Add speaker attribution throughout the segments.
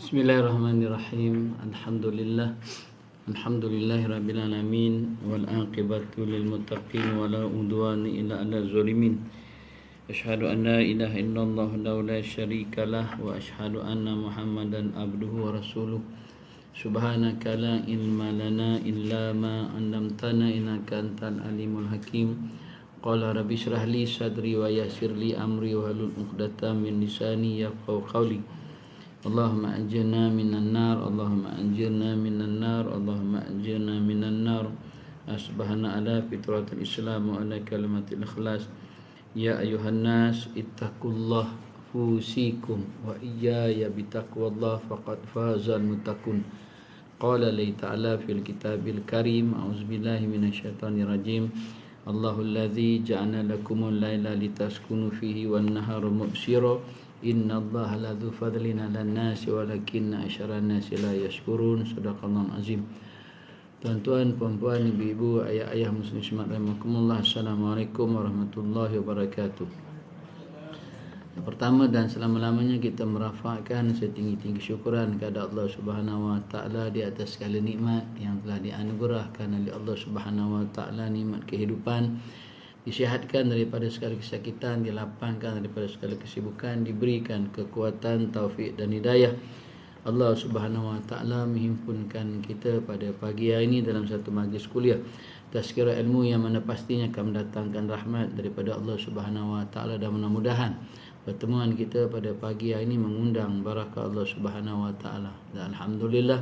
Speaker 1: Bismillahirrahmanirrahim. Alhamdulillahirabbil alamin wal aqibatu lil muttaqin wala udwana illa 'alal zalimin. Asyhadu an la ilaha illallah wa la syarikalah wa asyhadu anna Muhammadan abduhu wa rasuluh. Subhanaka la ilma lana illa ma 'allamtana innaka antal alimul hakim. Qala rabbi shrah li sadri wa yassir li amri wa hlul 'uqdatam min lisani yafqahu qawli. Allahumma ajirna minan nar, Allahumma ajirna minan nar, Allahumma ajirna minan nar. Asbahana ala fitratul Islam wa ala kalimatil ikhlas. Ya ayuhan nas ittaqullah fusikum wa iyaya bitaqwallah faqad fazal muttaqun. Qala li ta'ala fil kitabil karim, a'udzubillahi minasyaitonir rajim. Allahul ladzi ja'ala lakumul laila litaskunu fihi wan nahara mubsira. Inna Allah la dzu fadlin 'alan nasi walakinna asyarran nasi la yashkurun. Shadaqallahul azim. Tuan-tuan, puan-puan, ibu-ibu, ayah-ayah muslim rahimakumullah. Assalamualaikum warahmatullahi wabarakatuh. Yang pertama dan selama-lamanya kita merafakkan setinggi-tinggi syukuran kepada Allah Subhanahu wa taala di atas segala nikmat yang telah dianugerahkan oleh Allah Subhanahu wa taala, nikmat kehidupan, disihatkan daripada segala kesakitan, dilapangkan daripada segala kesibukan, diberikan kekuatan, taufik dan hidayah. Allah Subhanahu wa taala menghimpunkan kita pada pagi hari ini dalam satu majlis kuliah tazkirah ilmu yang mana pastinya akan mendatangkan rahmat daripada Allah Subhanahu wa taala, dan mudah-mudahan pertemuan kita pada pagi hari ini mengundang barakah Allah Subhanahu wa taala. Dan alhamdulillah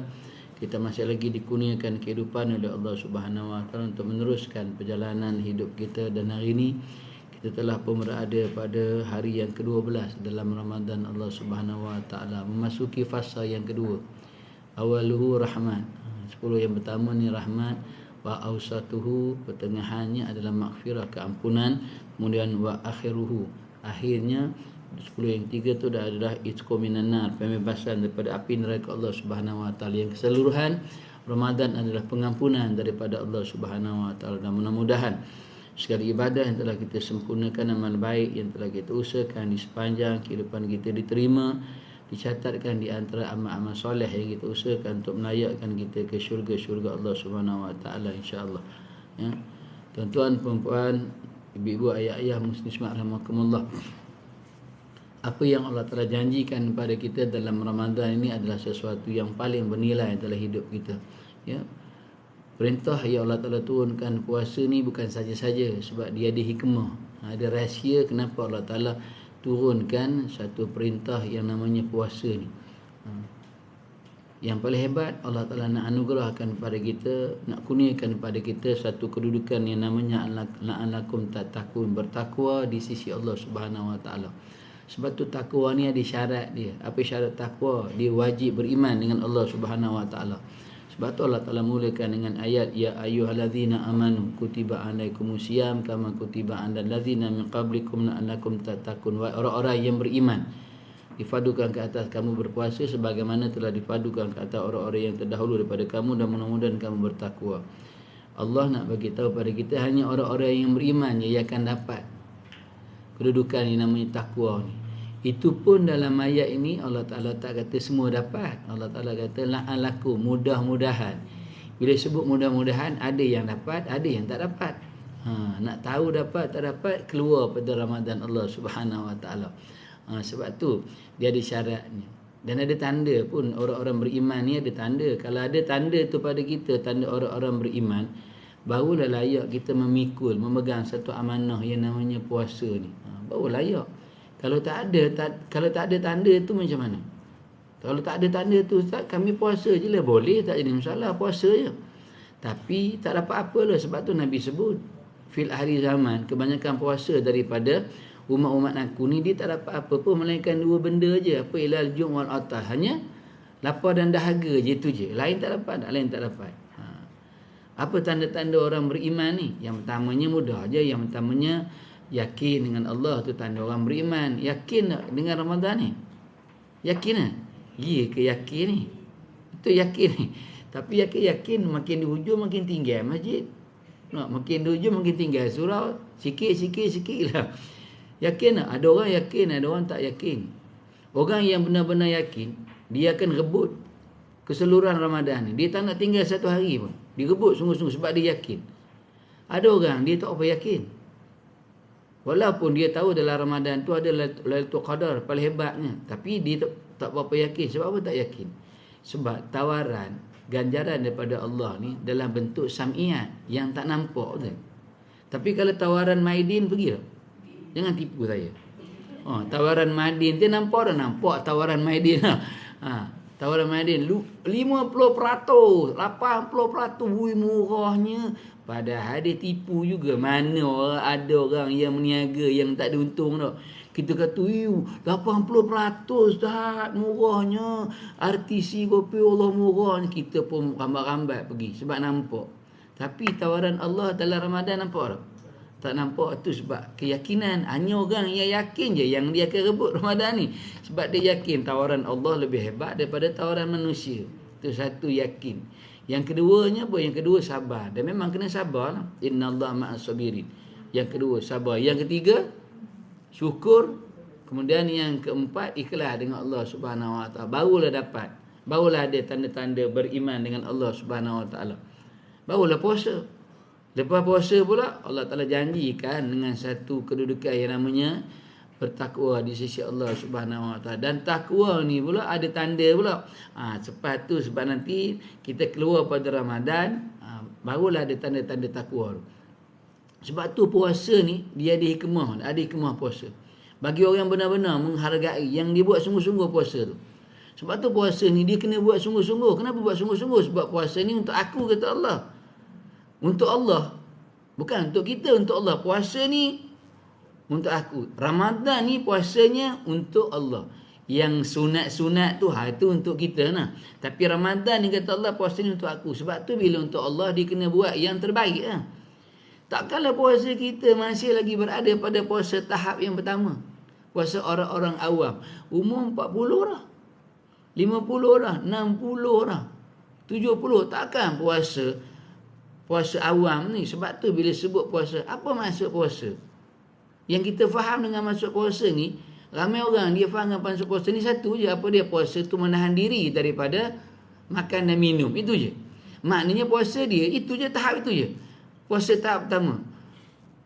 Speaker 1: kita masih lagi dikurniakan kehidupan oleh Allah Subhanahu wa taala untuk meneruskan perjalanan hidup kita, dan hari ini kita telah pun berada pada hari yang ke-12 dalam Ramadan Allah Subhanahu wa taala, memasuki fasa yang kedua. Awaluhu rahmat. 10 yang pertama ni rahmat, wa ausatuhu pertengahannya adalah maghfirah, keampunan, kemudian wa akhiruhu akhirnya 10 yang ketiga tu adalah itqu minan nar, pembebasan daripada api neraka Allah Subhanahu wa taala. Yang keseluruhan Ramadan adalah pengampunan daripada Allah Subhanahu wa taala, dan mudah-mudahan segala ibadah yang telah kita sempurnakan, amal baik yang telah kita usahakan di sepanjang kehidupan kita diterima, dicatatkan di antara amal-amal soleh yang kita usahakan untuk melayakkan kita ke syurga-syurga Allah Subhanahu wa taala, insya-Allah. Ya. Tuan-tuan, puan-puan, ibu-ibu, ayah-ayah muslim rahimakumullah. Apa yang Allah telah janjikan kepada kita dalam Ramadan ini adalah sesuatu yang paling bernilai dalam hidup kita. Ya. Perintah yang Allah Taala turunkan puasa ni bukan saja-saja, sebab dia ada hikmah, ada rahsia kenapa Allah Taala turunkan satu perintah yang namanya puasa ni. Yang paling hebat, Allah Taala nak anugerahkan kepada kita, nak kurniakan kepada kita satu kedudukan yang namanya la'alakum tattaqun, bertakwa di sisi Allah Subhanahu wa taala. Sebab tu takwa ni ada syarat dia. Apa syarat takwa? Dia wajib beriman dengan Allah Subhanahu wa taala. Sebab tu Allah Taala mulakan dengan ayat ya ayyuhallazina amanu kutiba alaikumusiyam kama kutiba 'alal ladzina min qablikum la'allakum tattaqun. Wa orang-orang yang beriman, difadukan ke atas kamu berpuasa sebagaimana telah difadukan ke atas orang-orang yang terdahulu daripada kamu, dan mudah-mudahan kamu bertakwa. Allah nak bagi tahu pada kita hanya orang-orang yang beriman yang akan dapat kedudukan yang namanya takwa ni. Itu pun dalam ayat ini Allah Ta'ala tak kata semua dapat. Allah Ta'ala kata la'alakum, mudah-mudahan. Bila sebut mudah-mudahan, ada yang dapat, ada yang tak dapat. Nak tahu dapat tak dapat, keluar pada Ramadan Allah Subhanahu wa taala. Sebab tu dia ada syaratnya. Dan ada tanda pun, orang-orang beriman ni ada tanda. Kalau ada tanda tu pada kita, tanda orang-orang beriman, barulah layak kita memikul, memegang satu amanah yang namanya puasa ni. Baru layak. Kalau tak ada tanda tu macam mana? Kalau tak ada tanda tu, Ustaz, kami puasa je lah, boleh, tak jadi masalah, puasa je. Tapi tak dapat apa lah. Sebab tu Nabi sebut fil akhir zaman, kebanyakan puasa daripada umat-umat aku ni, dia tak dapat apa pun melainkan dua benda je. Apa? Ilal jum' wal atas. Hanya lapar dan dahaga je, itu je. Lain tak dapat, lain tak dapat. Apa tanda-tanda orang beriman ni? Yang pertamanya mudah je. Yang pertamanya yakin dengan Allah, tu tanda orang beriman. Yakin tak dengan Ramadan ni? Yakin tak? Ya ke yakin ni? Itu yakin ni. Tapi yakin makin di hujung makin tinggal masjid. Makin di hujung makin tinggal surau. Sikit lah. Yakin tak? Ada orang yakin, ada orang tak yakin. Orang yang benar-benar yakin,
Speaker 2: dia akan rebut keseluruhan Ramadan ni. Dia tak nak tinggal satu hari pun. Dia rebut sungguh-sungguh sebab dia yakin. Ada orang dia tak apa yakin. Walaupun dia tahu dalam Ramadan tu ada Lailatul Qadar paling hebatnya, tapi dia tak apa yakin. Sebab apa tak yakin? Sebab tawaran ganjaran daripada Allah ni dalam bentuk sam'iat yang tak nampak tu. Tapi kalau tawaran Maidin, pergi tak? Jangan tipu saya. Tawaran Maidin tu nampak dah, nampak tawaran Maidin. Tawaran Maidin 50%, 80%, wui murahnya. Padahal dia tipu juga. Mana ada orang yang meniaga yang tak ada untung tak. Kita kata, 80% dah murahnya. RTC kopi Allah murahnya. Kita pun rambat-rambat pergi sebab nampak. Tapi tawaran Allah dalam Ramadan nampak tak? Tak nampak. Tu sebab keyakinan. Hanya orang yang yakin je yang dia akan rebut Ramadan ni. Sebab dia yakin tawaran Allah lebih hebat daripada tawaran manusia. Itu satu, yakin. Yang keduanya apa? Yang kedua sabar. Dan memang kena sabar lah. Innallaha ma'as sabirin. Yang kedua sabar. Yang ketiga syukur. Kemudian yang keempat ikhlas dengan Allah Subhanahu Wa Taala. Barulah dapat. Barulah ada tanda-tanda beriman dengan Allah Subhanahu Wa Taala. Barulah puasa. Lepas puasa pula Allah Taala janjikan dengan satu kedudukan yang namanya bertakwa di sisi Allah Subhanahu Wa Taala. Dan takwa ni pula ada tanda pula. Cepat tu sebab nanti kita keluar pada Ramadan, barulah ada tanda-tanda takwa. Sebab tu puasa ni dia ada hikmah puasa. Bagi orang yang benar-benar menghargai, yang dia buat sungguh-sungguh puasa tu. Sebab tu puasa ni dia kena buat sungguh-sungguh. Kenapa buat sungguh-sungguh? Sebab puasa ni untuk aku, kata Allah. Untuk Allah. Bukan untuk kita, untuk Allah. Puasa ni untuk aku. Ramadan ni puasanya untuk Allah. Yang sunat-sunat tu, itu untuk kita lah. Tapi Ramadan ni kata Allah, puasa ni untuk aku. Sebab tu bila untuk Allah, dia kena buat yang terbaik lah. Takkanlah puasa kita masih lagi berada pada puasa tahap yang pertama. Puasa orang-orang awam. Umur 40 orang. 50 orang. 60 orang. 70. Takkan puasa awam ni. Sebab tu bila sebut puasa, apa maksud puasa? Yang kita faham dengan maksud puasa ni, ramai orang dia faham dengan maksud puasa ni satu je. Apa dia? Puasa tu menahan diri daripada makan dan minum. Itu je. Maknanya puasa dia, itu je, tahap itu je. Puasa tahap pertama.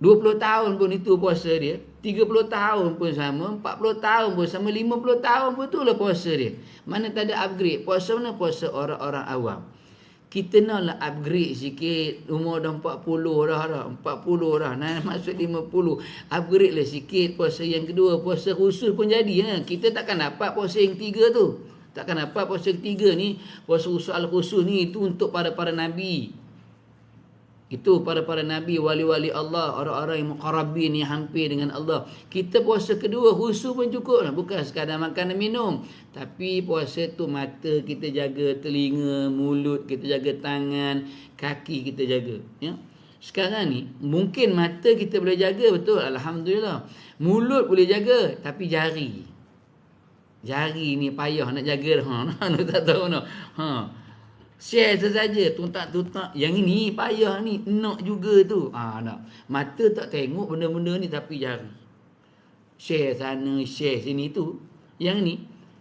Speaker 2: 20 tahun pun itu puasa dia. 30 tahun pun sama. 40 tahun pun sama. 50 tahun pun itulah puasa dia. Mana tak ada upgrade. Puasa mana? Puasa orang-orang awam. Kita naklah upgrade sikit. Umur dah 40 dah. 40 dah. Nah, maksud 50. Upgrade lah sikit puasa yang kedua. Puasa khusus pun jadi. Kita takkan dapat puasa yang tiga tu. Takkan dapat puasa ketiga ni. Puasa khusus ni itu untuk para Nabi. Itu para Nabi, wali-wali Allah, orang-orang yang muqarrabin, yang hampir dengan Allah. Kita puasa kedua khusus pun cukup lah. Bukan sekadar makan dan minum. Tapi puasa tu mata kita jaga, telinga, mulut kita jaga, tangan, kaki kita jaga. Ya? Sekarang ni mungkin mata kita boleh jaga, betul, alhamdulillah. Mulut boleh jaga, tapi jari ni payah nak jaga dah. Tak tahu nak. Share saja, tuntak-tuntak. Yang ini payah ni, nak juga tu. Nak. Mata tak tengok benda-benda ni, tapi jari. Share sana, share sini tu. Yang ni,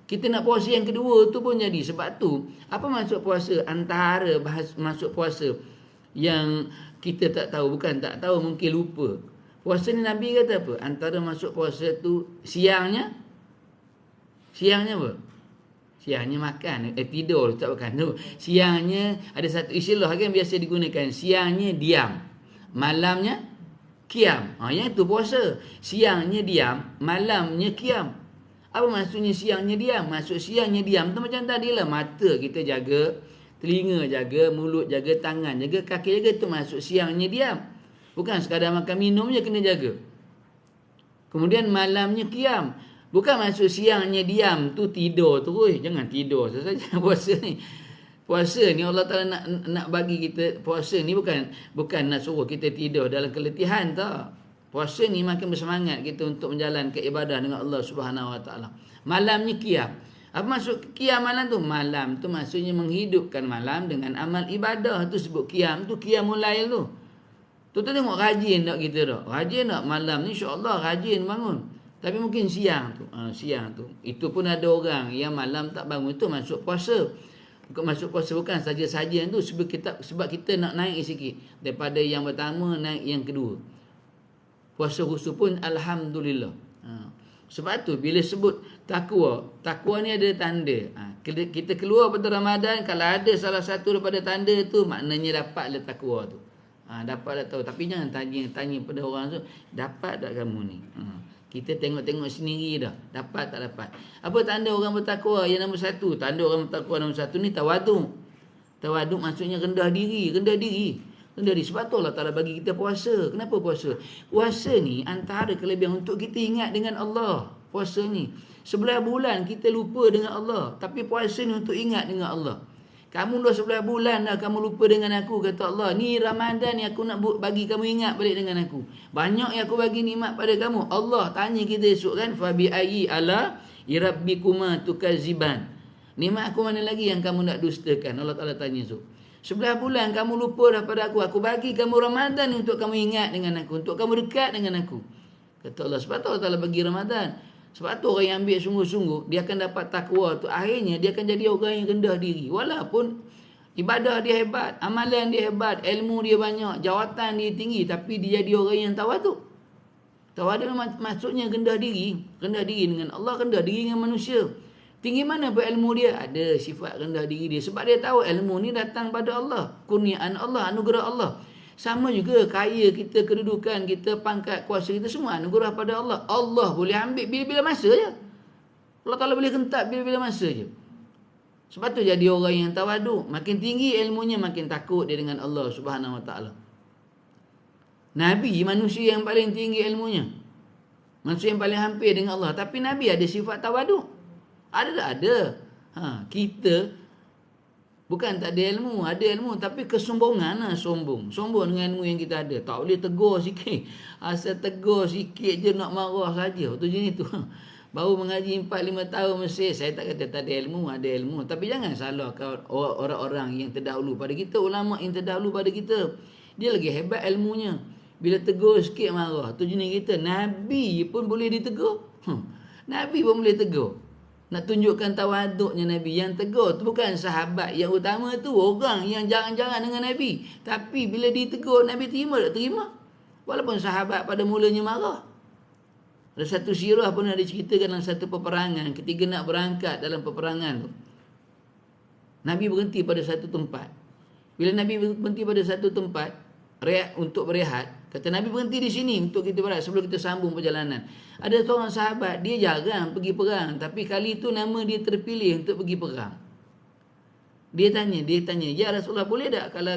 Speaker 2: kita nak puasa yang kedua tu pun jadi. Sebab tu, apa maksud puasa? Antara maksud puasa yang kita tak tahu, bukan tak tahu, mungkin lupa. Puasa ni Nabi kata apa? Antara maksud puasa tu, siangnya apa? Siangnya makan, tidur, tak makan tu. Siangnya ada satu istilah kan biasa digunakan. Siangnya diam, malamnya qiyam. Yang itu puasa. Siangnya diam, malamnya qiyam. Apa maksudnya siangnya diam? Maksud siangnya diam tu macam tadilah. Mata kita jaga, telinga jaga, mulut jaga, tangan jaga, kaki jaga. Itu maksud siangnya diam. Bukan sekadar makan minum je kena jaga. Kemudian malamnya qiyam. Bukan maksud siangnya diam tu tidur terus. Jangan tidur saja puasa ni. Puasa ni Allah Ta'ala nak bagi kita. Puasa ni bukan nak suruh kita tidur dalam keletihan tak. Puasa ni makin bersemangat kita untuk menjalankan ibadah dengan Allah Subhanahu Wa Ta'ala. Malamnya qiyam. Apa maksud qiyam malam tu? Malam tu maksudnya menghidupkan malam dengan amal ibadah. Tu sebut qiyam tu, qiyamul lail tu. Tu tengok rajin tak kita tak? Rajin tak malam ni, insya-Allah rajin bangun. Tapi mungkin siang tu, siang tu. Itu pun ada orang yang malam tak bangun tu masuk puasa. Bukan masuk puasa, bukan saja-saja tu sebab kita nak naik sikit daripada yang pertama naik yang kedua. Puasa khusus pun alhamdulillah. Sebab tu bila sebut takwa ni ada tanda. Kita keluar pada Ramadan, kalau ada salah satu daripada tanda tu, maknanya dapatlah takwa tu. Dapatlah tahu. Tapi jangan tanya pada orang tu, dapat tak kamu ni? Kita tengok-tengok sendiri dah, dapat tak dapat. Apa tanda orang bertakwa? Yang nombor satu, tanda orang bertakwa nombor satu ni tawaduk. Tawaduk maksudnya rendah diri. Sebab tu Allah Ta'ala bagi kita puasa. Kenapa puasa? Puasa ni antara kelebihan untuk kita ingat dengan Allah. Puasa ni 11 bulan kita lupa dengan Allah, tapi puasa ni untuk ingat dengan Allah. Kamu dah 11 bulan dah kamu lupa dengan aku, kata Allah. Ni Ramadan ni aku nak bagi kamu ingat balik dengan aku. Banyak yang aku bagi nikmat pada kamu. Allah tanya kita esok kan, fa bi ayyi ala rabbikuma tukaziban. Nikmat aku mana lagi yang kamu nak dustakan? Allah Taala tanya esok. 11 bulan kamu lupa daripada aku. Aku bagi kamu Ramadan untuk kamu ingat dengan aku, untuk kamu dekat dengan aku. Kata Allah, sebab tu Allah Taala bagi Ramadan. Sebab tu orang yang ambil sungguh-sungguh, dia akan dapat takwa tu. Akhirnya dia akan jadi orang yang rendah diri. Walaupun ibadah dia hebat, amalan dia hebat, ilmu dia banyak, jawatan dia tinggi, tapi dia jadi orang yang tawaduk. Tawaduk maksudnya rendah diri. Rendah diri dengan Allah, rendah diri dengan manusia. Tinggi mana berilmu dia? Ada sifat rendah diri dia. Sebab dia tahu ilmu ni datang pada Allah. Kurniaan Allah, anugerah Allah. Sama juga kaya kita, kedudukan kita, pangkat, kuasa kita, semua anugerah pada Allah. Allah boleh ambil bila-bila masa je. Allah Ta'ala boleh kentak bila-bila masa je. Sebab tu jadi orang yang tawaduk. Makin tinggi ilmunya, makin takut dia dengan Allah Subhanahu Wa Ta'ala. Nabi manusia yang paling tinggi ilmunya. Manusia yang paling hampir dengan Allah. Tapi Nabi ada sifat tawaduk. Ada. Kita bukan tak ada ilmu, ada ilmu, tapi kesombongan lah, sombong dengan ilmu yang kita ada. Tak boleh tegur sikit, asal tegur sikit je nak marah saja. Tu jenis tu. Baru mengaji 4-5 tahun Mesir, saya tak kata tak ada ilmu, ada ilmu. Tapi jangan salahkan orang-orang yang terdahulu pada kita, ulama yang terdahulu pada kita. Dia lagi hebat ilmunya. Bila tegur sikit marah, tu jenis kita. Nabi pun boleh ditegur. Nabi pun boleh tegur. Nak tunjukkan tawaduknya Nabi. Yang tegur tu bukan sahabat yang utama tu, orang yang jarang-jarang dengan Nabi. Tapi bila ditegur, Nabi terima tak terima? Walaupun sahabat pada mulanya marah. Ada satu sirah pun ada diceritakan dalam satu peperangan. Ketika nak berangkat dalam peperangan tu, Nabi berhenti pada satu tempat. Bila Nabi berhenti pada satu tempat untuk berehat, kata Nabi berhenti di sini untuk kita berehat sebelum kita sambung perjalanan. Ada seorang sahabat, dia jarang pergi perang, tapi kali itu nama dia terpilih untuk pergi perang. Dia tanya, ya Rasulullah, boleh tak kalau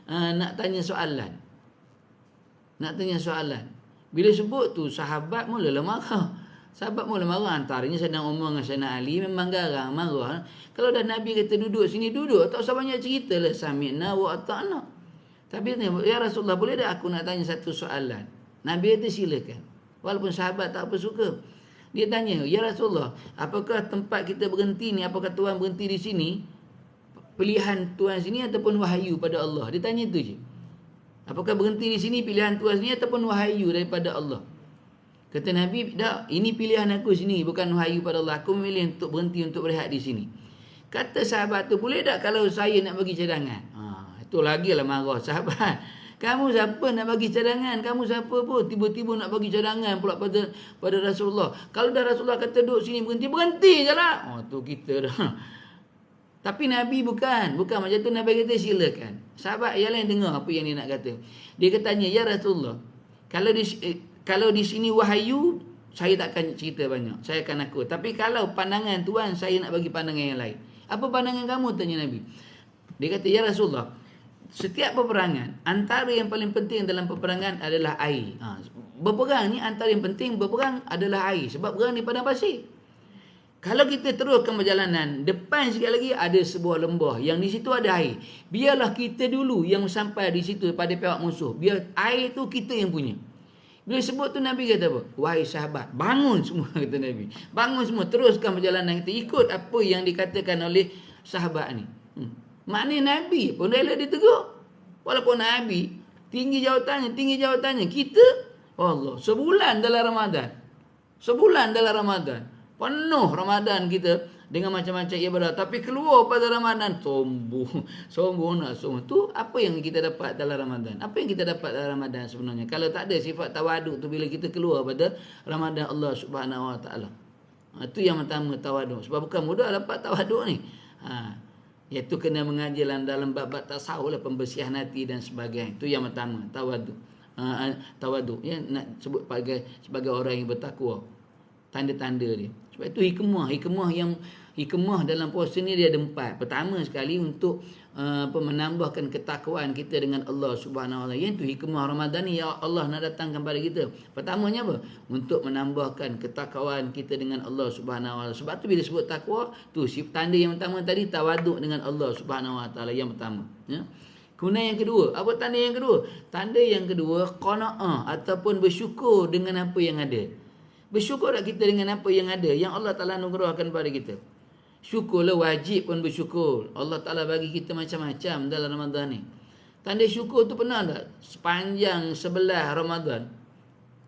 Speaker 2: nak tanya soalan? Bila sebut tu, sahabat mulalah marah. Antaranya Sayyidina Umar dengan Sayyidina Ali memang garang, marah. Kalau dah Nabi kata duduk sini, duduk. Tak usah banyak cerita lah. Sami'na wa ata'na. Tapi ya Rasulullah, boleh tak aku nak tanya satu soalan? Nabi kata silakan. Walaupun sahabat tak apa suka. Dia tanya, ya Rasulullah, apakah tempat kita berhenti ni, apakah Tuhan berhenti di sini, pilihan Tuhan sini ataupun wahyu pada Allah? Dia tanya tu je. Apakah berhenti di sini pilihan Tuhan sini ataupun wahyu daripada Allah? Kata Nabi, tak, ini pilihan aku sini, bukan wahyu pada Allah. Aku memilih untuk berhenti untuk berehat di sini. Kata sahabat tu, boleh tak kalau saya nak bagi cadangan? Itu lagi lah marah sahabat. Kamu siapa nak bagi cadangan? Kamu siapa pun tiba-tiba nak bagi cadangan pula pada Rasulullah. Kalau dah Rasulullah kata duduk sini berhenti je lah. Tu kita dah. Tapi Nabi bukan macam tu. Nabi kata silakan. Sahabat yang lain dengar apa yang dia nak kata. Dia katanya, ya Rasulullah, kalau di sini wahyu, saya tak akan cerita banyak. Saya akan akut. Tapi kalau pandangan Tuhan, saya nak bagi pandangan yang lain. Apa pandangan kamu? Tanya Nabi. Dia kata, ya Rasulullah, setiap peperangan, antara yang paling penting dalam peperangan adalah air. Berperang ni antara yang penting berperang adalah air. Sebab perang di padang pasir. Kalau kita teruskan perjalanan, depan sikit lagi ada sebuah lembah yang di situ ada air. Biarlah kita dulu yang sampai di situ pada pihak musuh. Biar air tu kita yang punya. Bila sebut tu Nabi kata apa? Wahai sahabat, bangun semua, kata Nabi. Bangun semua, teruskan perjalanan kita. Ikut apa yang dikatakan oleh sahabat ni. Maknanya Nabi pun rela ditegur. Walaupun Nabi tinggi jawatannya. Kita, Allah, sebulan dalam Ramadan. Sebulan dalam Ramadan. Penuh Ramadan kita dengan macam-macam ibadah. Tapi keluar pada Ramadan, sombong. Sombong nak sombong. Tu apa yang kita dapat dalam Ramadan? Apa yang kita dapat dalam Ramadan sebenarnya? Kalau tak ada sifat tawaduk tu bila kita keluar pada Ramadan Allah Subhanahu Wa Taala. Itu yang pertama, tawaduk. Sebab bukan mudah dapat tawaduk ni. Iaitu kena mengaji dalam bab-bab tasawuf lah, pembersihan hati dan sebagainya. Itu yang pertama, tawaduk. Tawaduk ya, nak sebut sebagai orang yang bertakwa. Tanda-tanda dia. Sebab itu hikmah dalam puasa ni dia ada 4. Pertama sekali untuk menambahkan ketakwaan kita dengan Allah Subhanahu Wa Taala. Yang itu hikmah Ramadan ni ya Allah nak datangkan pada kita. Pertamanya apa? Untuk menambahkan ketakwaan kita dengan Allah Subhanahu Wa Taala. Sebab tu bila sebut takwa, tu tanda yang pertama tadi tawaduk dengan Allah Subhanahu Wa Taala yang pertama, ya. Kemudian yang kedua, apa tanda yang kedua? Tanda yang kedua, qanaah ataupun bersyukur dengan apa yang ada. Bersyukur tak kita dengan apa yang ada, yang Allah Ta'ala anugerahkan pada kita. Syukurlah, wajib pun bersyukur. Allah Ta'ala bagi kita macam-macam dalam Ramadan ni. Tanda syukur tu pernah tak? Sepanjang 11 Ramadan,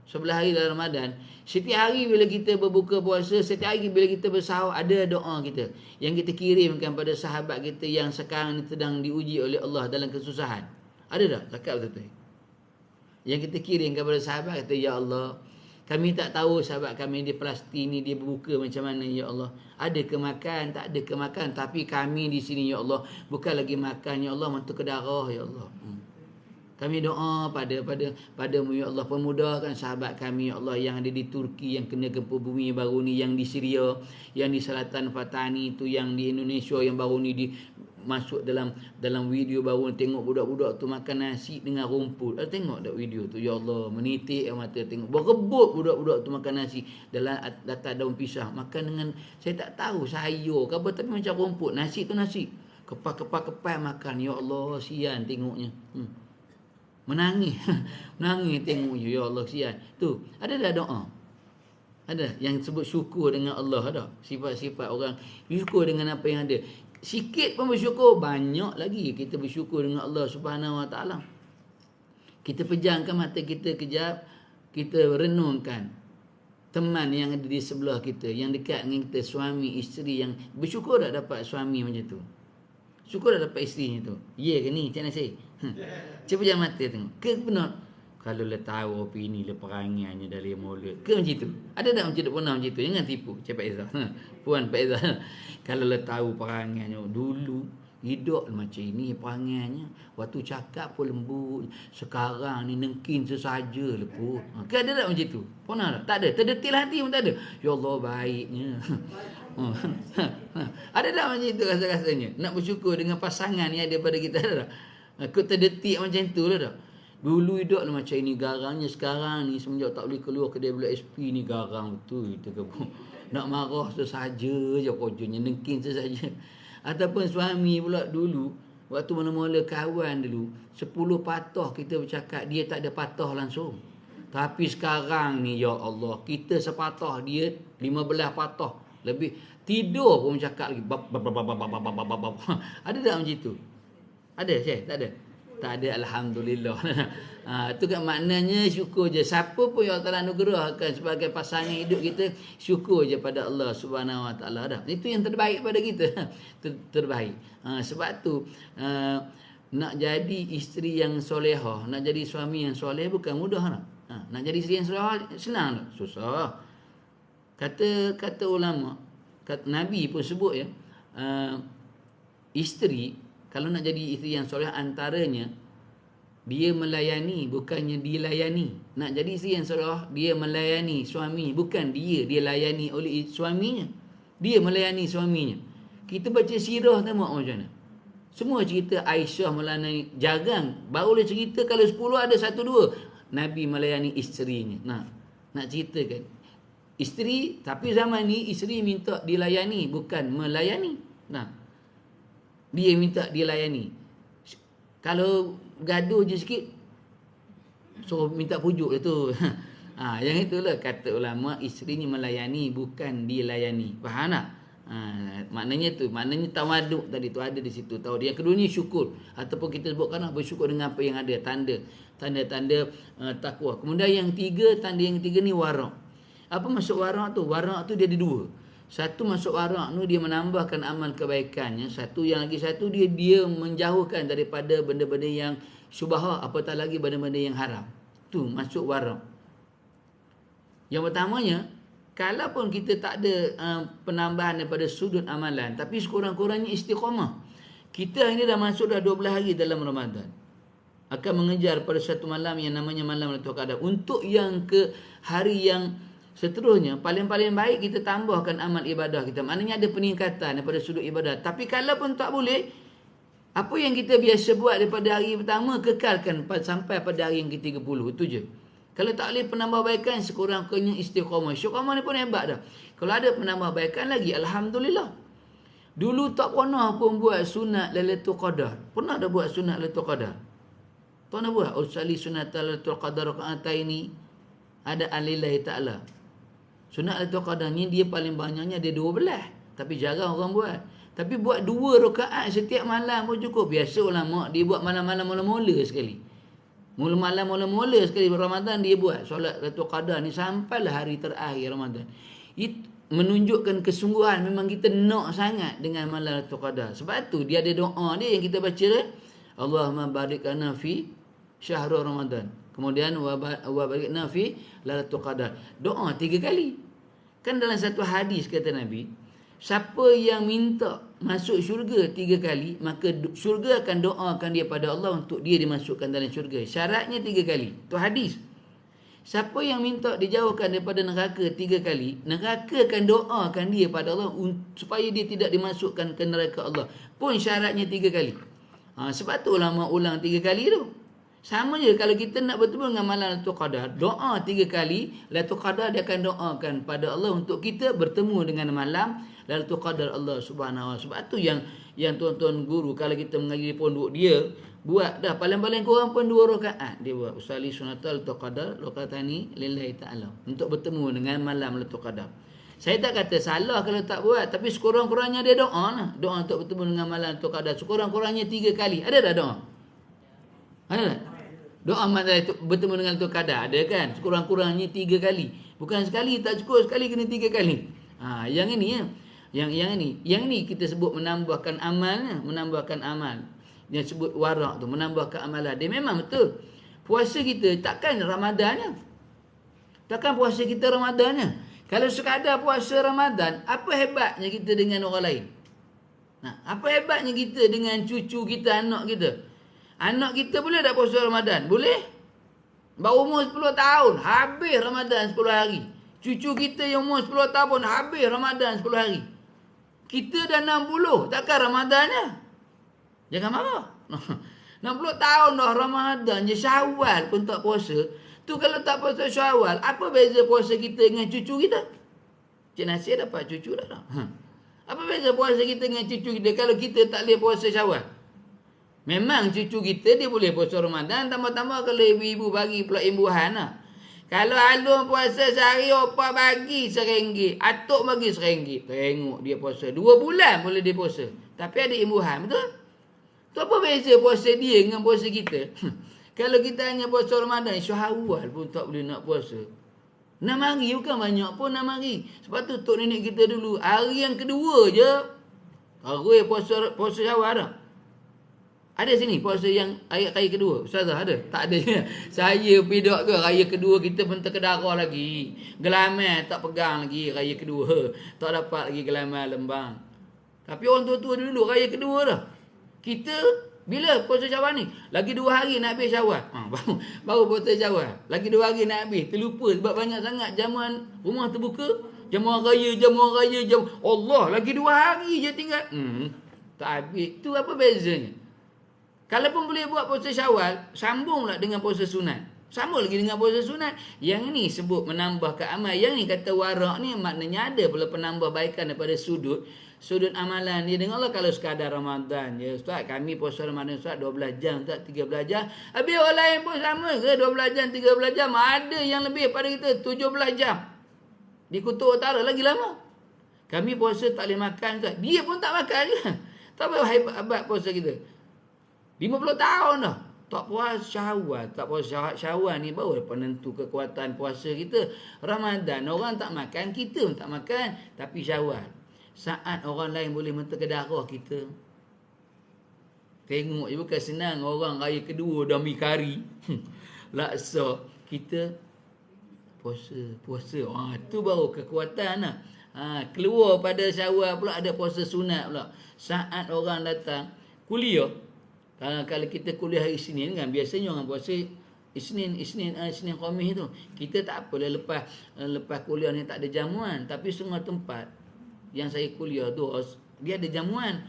Speaker 2: 11 hari dalam Ramadan, setiap hari bila kita berbuka puasa, setiap hari bila kita bersahur, ada doa kita yang kita kirimkan pada sahabat kita yang sekarang ni sedang diuji oleh Allah dalam kesusahan. Ada tak? Cakap betul-betul. Yang kita kirim kepada sahabat kita, ya Allah, kami tak tahu sahabat kami di Palestin ni dia berbuka macam mana, ya Allah. Ada ke makan, tak ada ke makan, tapi kami di sini, ya Allah, bukan lagi makan, ya Allah, mantu ke darah, ya Allah. Kami doa padamu, ya Allah, pemudahkan sahabat kami, ya Allah, yang ada di Turki, yang kena gempa bumi baru ni, yang di Syria, yang di Selatan Fatani tu, yang di Indonesia yang baru ni masuk dalam video baru, tengok budak-budak tu makan nasi dengan rumput. Tengok tak video tu, ya Allah, menitik mata tengok. Berebut budak-budak tu makan nasi dalam atas daun pisang, makan dengan saya tak tahu sayur ke apa, tapi macam rumput. Nasi tu nasi. Kepas makan, ya Allah, sian tengoknya. Menangis tengoknya, ya Allah, sian. Tu ada dah doa. Ada yang sebut syukur dengan Allah, ada sifat-sifat orang syukur dengan apa yang ada. Sikit pun bersyukur, banyak lagi kita bersyukur dengan Allah Subhanahu Wa Taala. Kita pejamkan mata kita kejap, kita renungkan teman yang ada di sebelah kita, yang dekat dengan kita, suami, isteri, yang bersyukur tak dapat suami macam tu. Syukur tak dapat isterinya tu. Ya ke ni, Cik Nasir? Cuba pejam mata tengok. Ke benar? Kalau le tahu opini le perangiannya dari mulut. Ke macam tu? Ada tak macam tu, pernah macam tu? Jangan tipu, Cik Pak Izzah. Puan Pak Izzah. Kalau le tahu perangiannya dulu hidup macam ini perangiannya, waktu cakap pun lembut, sekarang ni nengkin sesaja lepu. Ke ada tak macam tu? Pernah tak? Tak ada. Terdetil hati pun tak ada. Ya Allah, baiknya. Ada tak macam tu rasa-rasanya? Nak bersyukur dengan pasangan yang ada pada kita, ada tak? Aku terdetik macam tu lah tak? Dulu hidup lah macam ini, garangnya sekarang ni semenjak tak boleh keluar kedai beli SP ni garang betul kita ke. Nak marah sesaja je kojonya, nengkin sesaja. Ataupun suami pula dulu, waktu mula-mula kawan dulu, 10 patah kita bercakap, dia tak ada patah langsung. Tapi sekarang ni, ya Allah, kita sepatah, dia 15 patah. Lebih tidur pun bercakap lagi. Ada tak macam tu? Ada, Syekh? Tak ada? Tak ada, alhamdulillah. Itu kan maknanya syukur je. Siapa pun yang Allah anugerahkan sebagai pasangan hidup kita, syukur je pada Allah Subhanahu Wa Taala dah. Itu yang terbaik pada kita. Terbaik. Sebab tu nak jadi isteri yang solehah, nak jadi suami yang soleh bukan mudah nak. Nak jadi isteri yang solehah senang tak? Susah. Kata ulama, Nabi pun sebut ya, isteri kalau nak jadi isteri yang soleh, antaranya dia melayani, bukannya dilayani. Nak jadi isteri yang soleh, dia melayani suami, bukan dia layani oleh suaminya. Dia melayani suaminya. Kita baca sirah tengok macam mana. Semua cerita Aisyah melayani jagang. Barulah cerita kalau 10 ada 1-2 Nabi melayani isterinya. Nak ceritakan isteri, tapi zaman ni isteri minta dilayani, bukan melayani. Dia minta dilayani. Kalau gaduh je sikit, so minta pujuk itu. Yang itulah kata ulama, isterinya melayani, bukan dilayani. Faham tak? Maknanya tawaduk tadi tu ada di situ. Yang kedua ni syukur, ataupun kita sebutkan bersyukur dengan apa yang ada, tanda-tanda takwa. Kemudian yang ketiga, tanda yang ketiga ni wara'. Apa maksud warak tu? Warak tu dia ada dua. Satu masuk warak tu dia menambahkan amal kebaikannya. Satu yang lagi satu dia menjauhkan daripada benda-benda yang syubhah, apatah lagi benda-benda yang haram. Tu masuk warak. Yang pertamanya, kalaupun kita tak ada penambahan daripada sudut amalan, tapi sekurang-kurangnya istiqamah. Kita ini dah masuk dah 12 hari dalam Ramadan. Akan mengejar pada satu malam yang namanya malam Lailatul Qadar. Untuk yang ke hari yang seterusnya, paling-paling baik kita tambahkan amal ibadah kita. Maknanya ada peningkatan daripada sudut ibadah. Tapi kalaupun tak boleh, apa yang kita biasa buat daripada hari pertama, kekalkan sampai pada hari yang ke-30. Itu je. Kalau tak boleh penambahbaikan, sekurang-kurangnya istiqamah. Istiqamah ni pun hebat dah. Kalau ada penambahbaikan lagi, alhamdulillah. Dulu tak pernah pun buat sunat Lailatul Qadar. Pernah dah buat sunat Lailatul Qadar? Pernah buat? Usali sunat Lailatul Qadar raka'ataini. Ada alillahi ta'ala. Sunat Lailatul Qadar ni dia paling banyaknya ada 12. Tapi jarang orang buat. Tapi buat 2 rakaat setiap malam pun cukup. Biasa ulama dia buat malam-malam mula-mula sekali. Mula-mula sekali Ramadan dia buat solat Lailatul Qadar ni sampailah hari terakhir Ramadan. Itu menunjukkan kesungguhan, memang kita nak sangat dengan malam Lailatul Qadar. Sebab tu dia ada doa dia yang kita baca dah. Allahumma barik lana fi syahrul Ramadan. Kemudian wa barik lana fi Lailatul Qadar. Doa 3 kali. Kan dalam satu hadis kata Nabi, siapa yang minta masuk syurga 3 kali, maka syurga akan doakan dia pada Allah untuk dia dimasukkan dalam syurga. Syaratnya 3 kali. Itu hadis. Siapa yang minta dijauhkan daripada neraka 3 kali, neraka akan doakan dia pada Allah supaya dia tidak dimasukkan ke neraka Allah. Pun syaratnya 3 kali. Sebab tu ulama ulang 3 kali tu. Sama je kalau kita nak bertemu dengan malam Lailatul Qadar, doa 3 kali, Lailatul Qadar dia akan doakan pada Allah untuk kita bertemu dengan malam Lailatul Qadar Allah Subhanahu wa. Sebab tu yang tuan-tuan guru kalau kita mengaji pondok dia buat dah paling-paling kurang pun 2 rakaat dia buat. Usali sunatal Lailatul Qadar raka'atani lillahi ta'ala untuk bertemu dengan malam Lailatul Qadar. Saya tak kata salah kalau tak buat, tapi sekurang-kurangnya dia doa lah. Doa untuk bertemu dengan malam Lailatul Qadar sekurang-kurangnya 3 kali. Ada tak doa? Ada tak? Doa malam bertemu dengan Lailatul Qadar ada kan? Sekurang-kurangnya 3 kali. Bukan sekali tak cukup, sekali kena 3 kali. Yang ini ya. Yang ini kita sebut menambahkan amalnya, menambahkan amal. Yang sebut warak tu, menambahkan amalan. Dia memang betul. Puasa kita takkan Ramadannya. Takkan puasa kita Ramadannya. Kalau sekadar puasa Ramadan, apa hebatnya kita dengan orang lain? Apa hebatnya kita dengan cucu kita, anak kita? Anak kita boleh tak puasa Ramadan? Boleh. Baru umur 10 tahun, habis Ramadan 10 hari. Cucu kita yang umur 10 tahun, habis Ramadan 10 hari. Kita dah 60, takkan Ramadannya? Jangan marah. 60 tahun dah Ramadan je, Syawal pun tak puasa. Tu kalau tak puasa Syawal, apa beza puasa kita dengan cucu kita? Cik Nasir dapat cucu dah tak? Apa beza puasa kita dengan cucu kita kalau kita tak boleh puasa Syawal? Memang cucu kita dia boleh puasa Ramadan, tambah-tambah kalau ibu-ibu bagi pula imbuhan lah. Kalau Alun puasa sehari, opa bagi RM1, atuk bagi RM1. Tengok dia puasa 2 bulan boleh dia puasa. Tapi ada imbuhan, betul? Tu apa beza puasa dia dengan puasa kita? Kalau kita hanya puasa Ramadan, Syawal pun tak boleh nak puasa. 6 hari bukan banyak pun 6 hari. Sebab tu tok nenek kita dulu, hari yang kedua je, hari puasa Syawal dah. Ada sini puasa yang raya kedua. Ustazah ada? Tak ada. Saya pidak ke raya kedua kita pun terkedarah lagi. Gelamai tak pegang lagi raya kedua. Tak dapat lagi gelamai lembang. Tapi orang tua-tua dulu raya kedua dah. Kita bila puasa Syawal ni? Lagi 2 hari nak habis Syawal. Baru puasa Syawal. Lagi 2 hari nak habis. Terlupa sebab banyak sangat jamuan rumah terbuka. Jamuan raya. Allah, lagi 2 hari je tinggal. Tak habis. Tu apa bezanya? Kalaupun boleh buat puasa Syawal, sambunglah dengan puasa sunat. Sama lagi dengan puasa sunat. Yang ni sebut menambah ke amal. Yang ni kata warak ni maknanya ada pula penambahbaikan daripada sudut amalan dia dengan Allah. Kalau sekadar Ramadan je, Ustaz, kami puasa Ramadan Ustaz 12 jam, Ustaz 13 jam. Habis orang lain pun sama ke 12 jam, 13 jam? Ada yang lebih pada kita 17 jam. Di Kutub Utara lagi lama. Kami puasa tak boleh makan Ustaz. Dia pun tak makan je. Tak apa hebat puasa kita. 50 tahun dah. Tak puas syahwat, tak puas syahwat ni baru penentu kekuatan puasa kita. Ramadan orang tak makan, kita pun tak makan, tapi syahwat. Saat orang lain boleh mentega darah kita. Tengok je bukan senang orang raya kedua dah mi kari. Laksa kita puasa. Tu baru kekuatan lah. Keluar pada syawal pula ada puasa sunat pula. Saat orang datang kuliah, kalau kita kuliah hari Isnin kan, biasanya orang puasa Isnin Khamis tu. Kita tak apalah lepas kuliah ni tak ada jamuan, tapi semua tempat yang saya kuliah tu dia ada jamuan.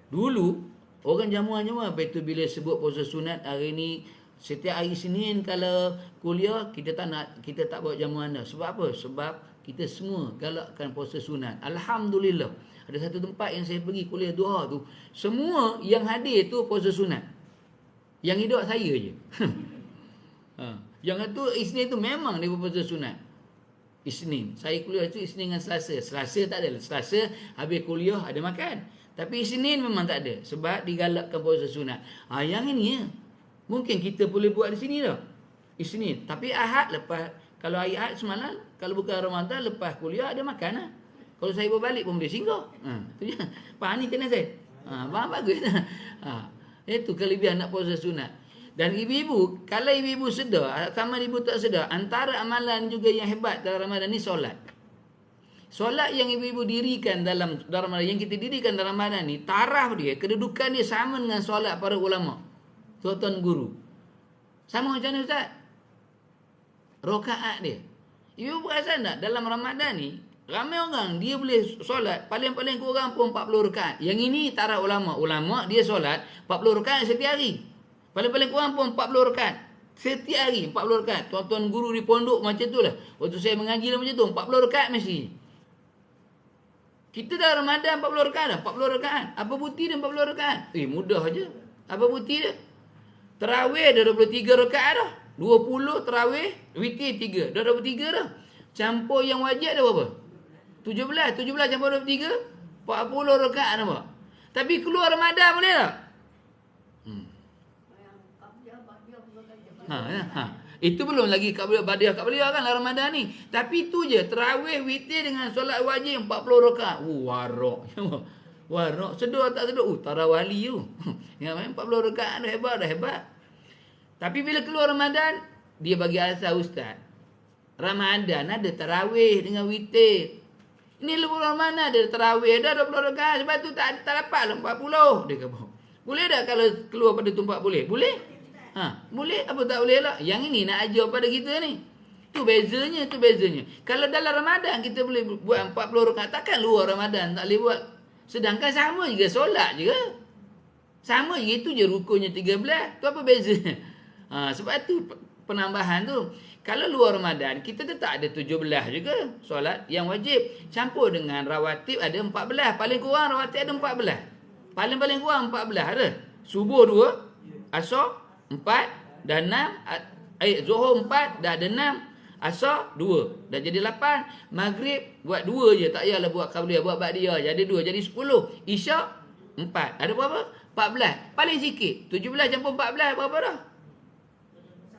Speaker 2: Dulu orang jamuan, lepas tu bila sebut puasa sunat hari ni, setiap hari Isnin kalau kuliah kita tak buat jamuan dah. Sebab apa? Sebab kita semua galakkan puasa sunat. Alhamdulillah. Ada satu tempat yang saya pergi kuliah duha tu, semua yang hadir tu puasa sunat. Yang hidup saya je. Yang tu Isnin tu memang dia puasa sunat. Isnin. Saya kuliah tu Isnin dengan Selasa. Selasa tak ada. Selasa habis kuliah ada makan. Tapi Isnin memang tak ada. Sebab digalakkan puasa sunat. Yang ini mungkin kita boleh buat di sini dah. Isnin. Tapi Ahad lepas, kalau hari Ahad semalam, kalau bukan Ramadan lepas kuliah ada makan lah. Kalau saya berbalik pun boleh singgah. Tu je. Faham ni kena saya? Faham bagus. Itu kelebihan nak puasa sunat. Dan ibu-ibu, kalau ibu-ibu sedar, sama ibu tak sedar, antara amalan juga yang hebat dalam Ramadan ni solat. Solat yang ibu-ibu dirikan dalam Ramadan, yang kita dirikan dalam Ramadan ni, taraf dia, kedudukan dia sama dengan solat para ulama, tuan-tuan guru. Sama macam mana Ustaz? Rakaat dia. Ibu perasan tak, dalam Ramadan ni ramai orang dia boleh solat paling-paling kurang pun 40 rakaat. Yang ini taraf ulama. Ulama dia solat 40 rakaat setiap hari. Paling-paling kurang pun 40 rakaat setiap hari, 40 rakaat. Tuan-tuan guru di pondok macam tu lah. Waktu saya mengaji lah macam tu, 40 rakaat mesti. Kita dah Ramadan 40 rakaat dah, 40 rakaat. Apa bukti dia 40 rakaat? Mudah aja. Apa bukti dia? Tarawih dah 23 rakaat dah. 20 tarawih, witir 3. Dah 23 dah. Campur yang wajib dah berapa? 17 campur 23, 40 rakaat nampak. Tapi keluar Ramadan boleh tak? Itu belum lagi badiah qabliyah kan Ramadan ni. Tapi tu je, tarawih, witir dengan solat wajib 40 rakaat. Warak. Warak, sedar tak sedar? Tarawali tu. Yang main 40 rakaat dah hebat. Tapi bila keluar Ramadan, dia bagi asal ustaz. Ramadan ada tarawih dengan witir. Ini lebih mana ada tarawih dah 20 rakaat, sebab tu tak dapat lah 40. Dia kata, boleh tak kalau keluar pada tempat boleh? Boleh? Boleh, apa tak boleh lah. Yang ini nak ajar pada kita ni. Tu bezanya. Kalau dalam Ramadan kita boleh buat 40 rakaat, takkan luar Ramadan tak boleh buat. Sedangkan sama juga solat juga. Sama je, itu je rukunnya 13. Tu apa bezanya? Sebab tu penambahan tu. Kalau luar Ramadan, kita tetap ada 17 juga solat yang wajib. Campur dengan rawatib ada 14. Paling kurang rawatib ada 14. Paling kurang 14 ada. Subuh 2, asar 4, dah 6, Zuhur 4, dah ada 6, asar 2, dah jadi 8. Maghrib buat 2 je, tak payahlah buat qabliyah, buat ba'diyah. Jadi 2, jadi 10. Isyak 4. Ada berapa? 14. Paling sikit. 17 campur 14 berapa dah?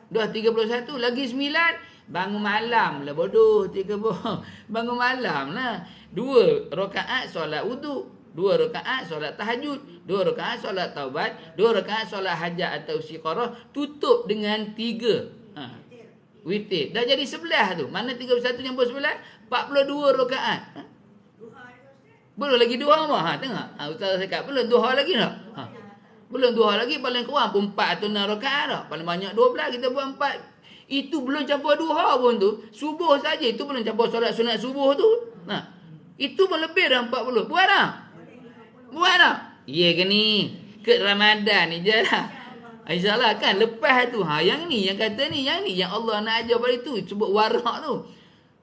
Speaker 2: Dah 31, lagi 9. Bangun malam lah bodoh. 30. Bangun malam lah. 2 rakaat solat wudu, 2 rakaat solat tahajud, 2 rakaat solat taubat, 2 rakaat solat hajat atau istiqarah, tutup dengan 3 witir. Dah jadi 11 tu. Mana 31 campur 11? 42 rakaat. Belum lagi duha mah. Tengok. Ustaz cakap belum duha lagi tak? Belum duha lagi, paling kurang pun 4 atau 6 rakaat dah. Paling banyak 12, kita buat 4. Itu belum campur duha pun tu. Subuh saja itu belum campur solat sunat subuh tu. Itu pun lebih dah 40. Buat tak? Buat tak? Ya ke ni? Ke Ramadan ni je lah. InsyaAllah kan lepas tu. Yang ni yang kata ni, yang Allah nak ajar pada itu. Sebut warak tu.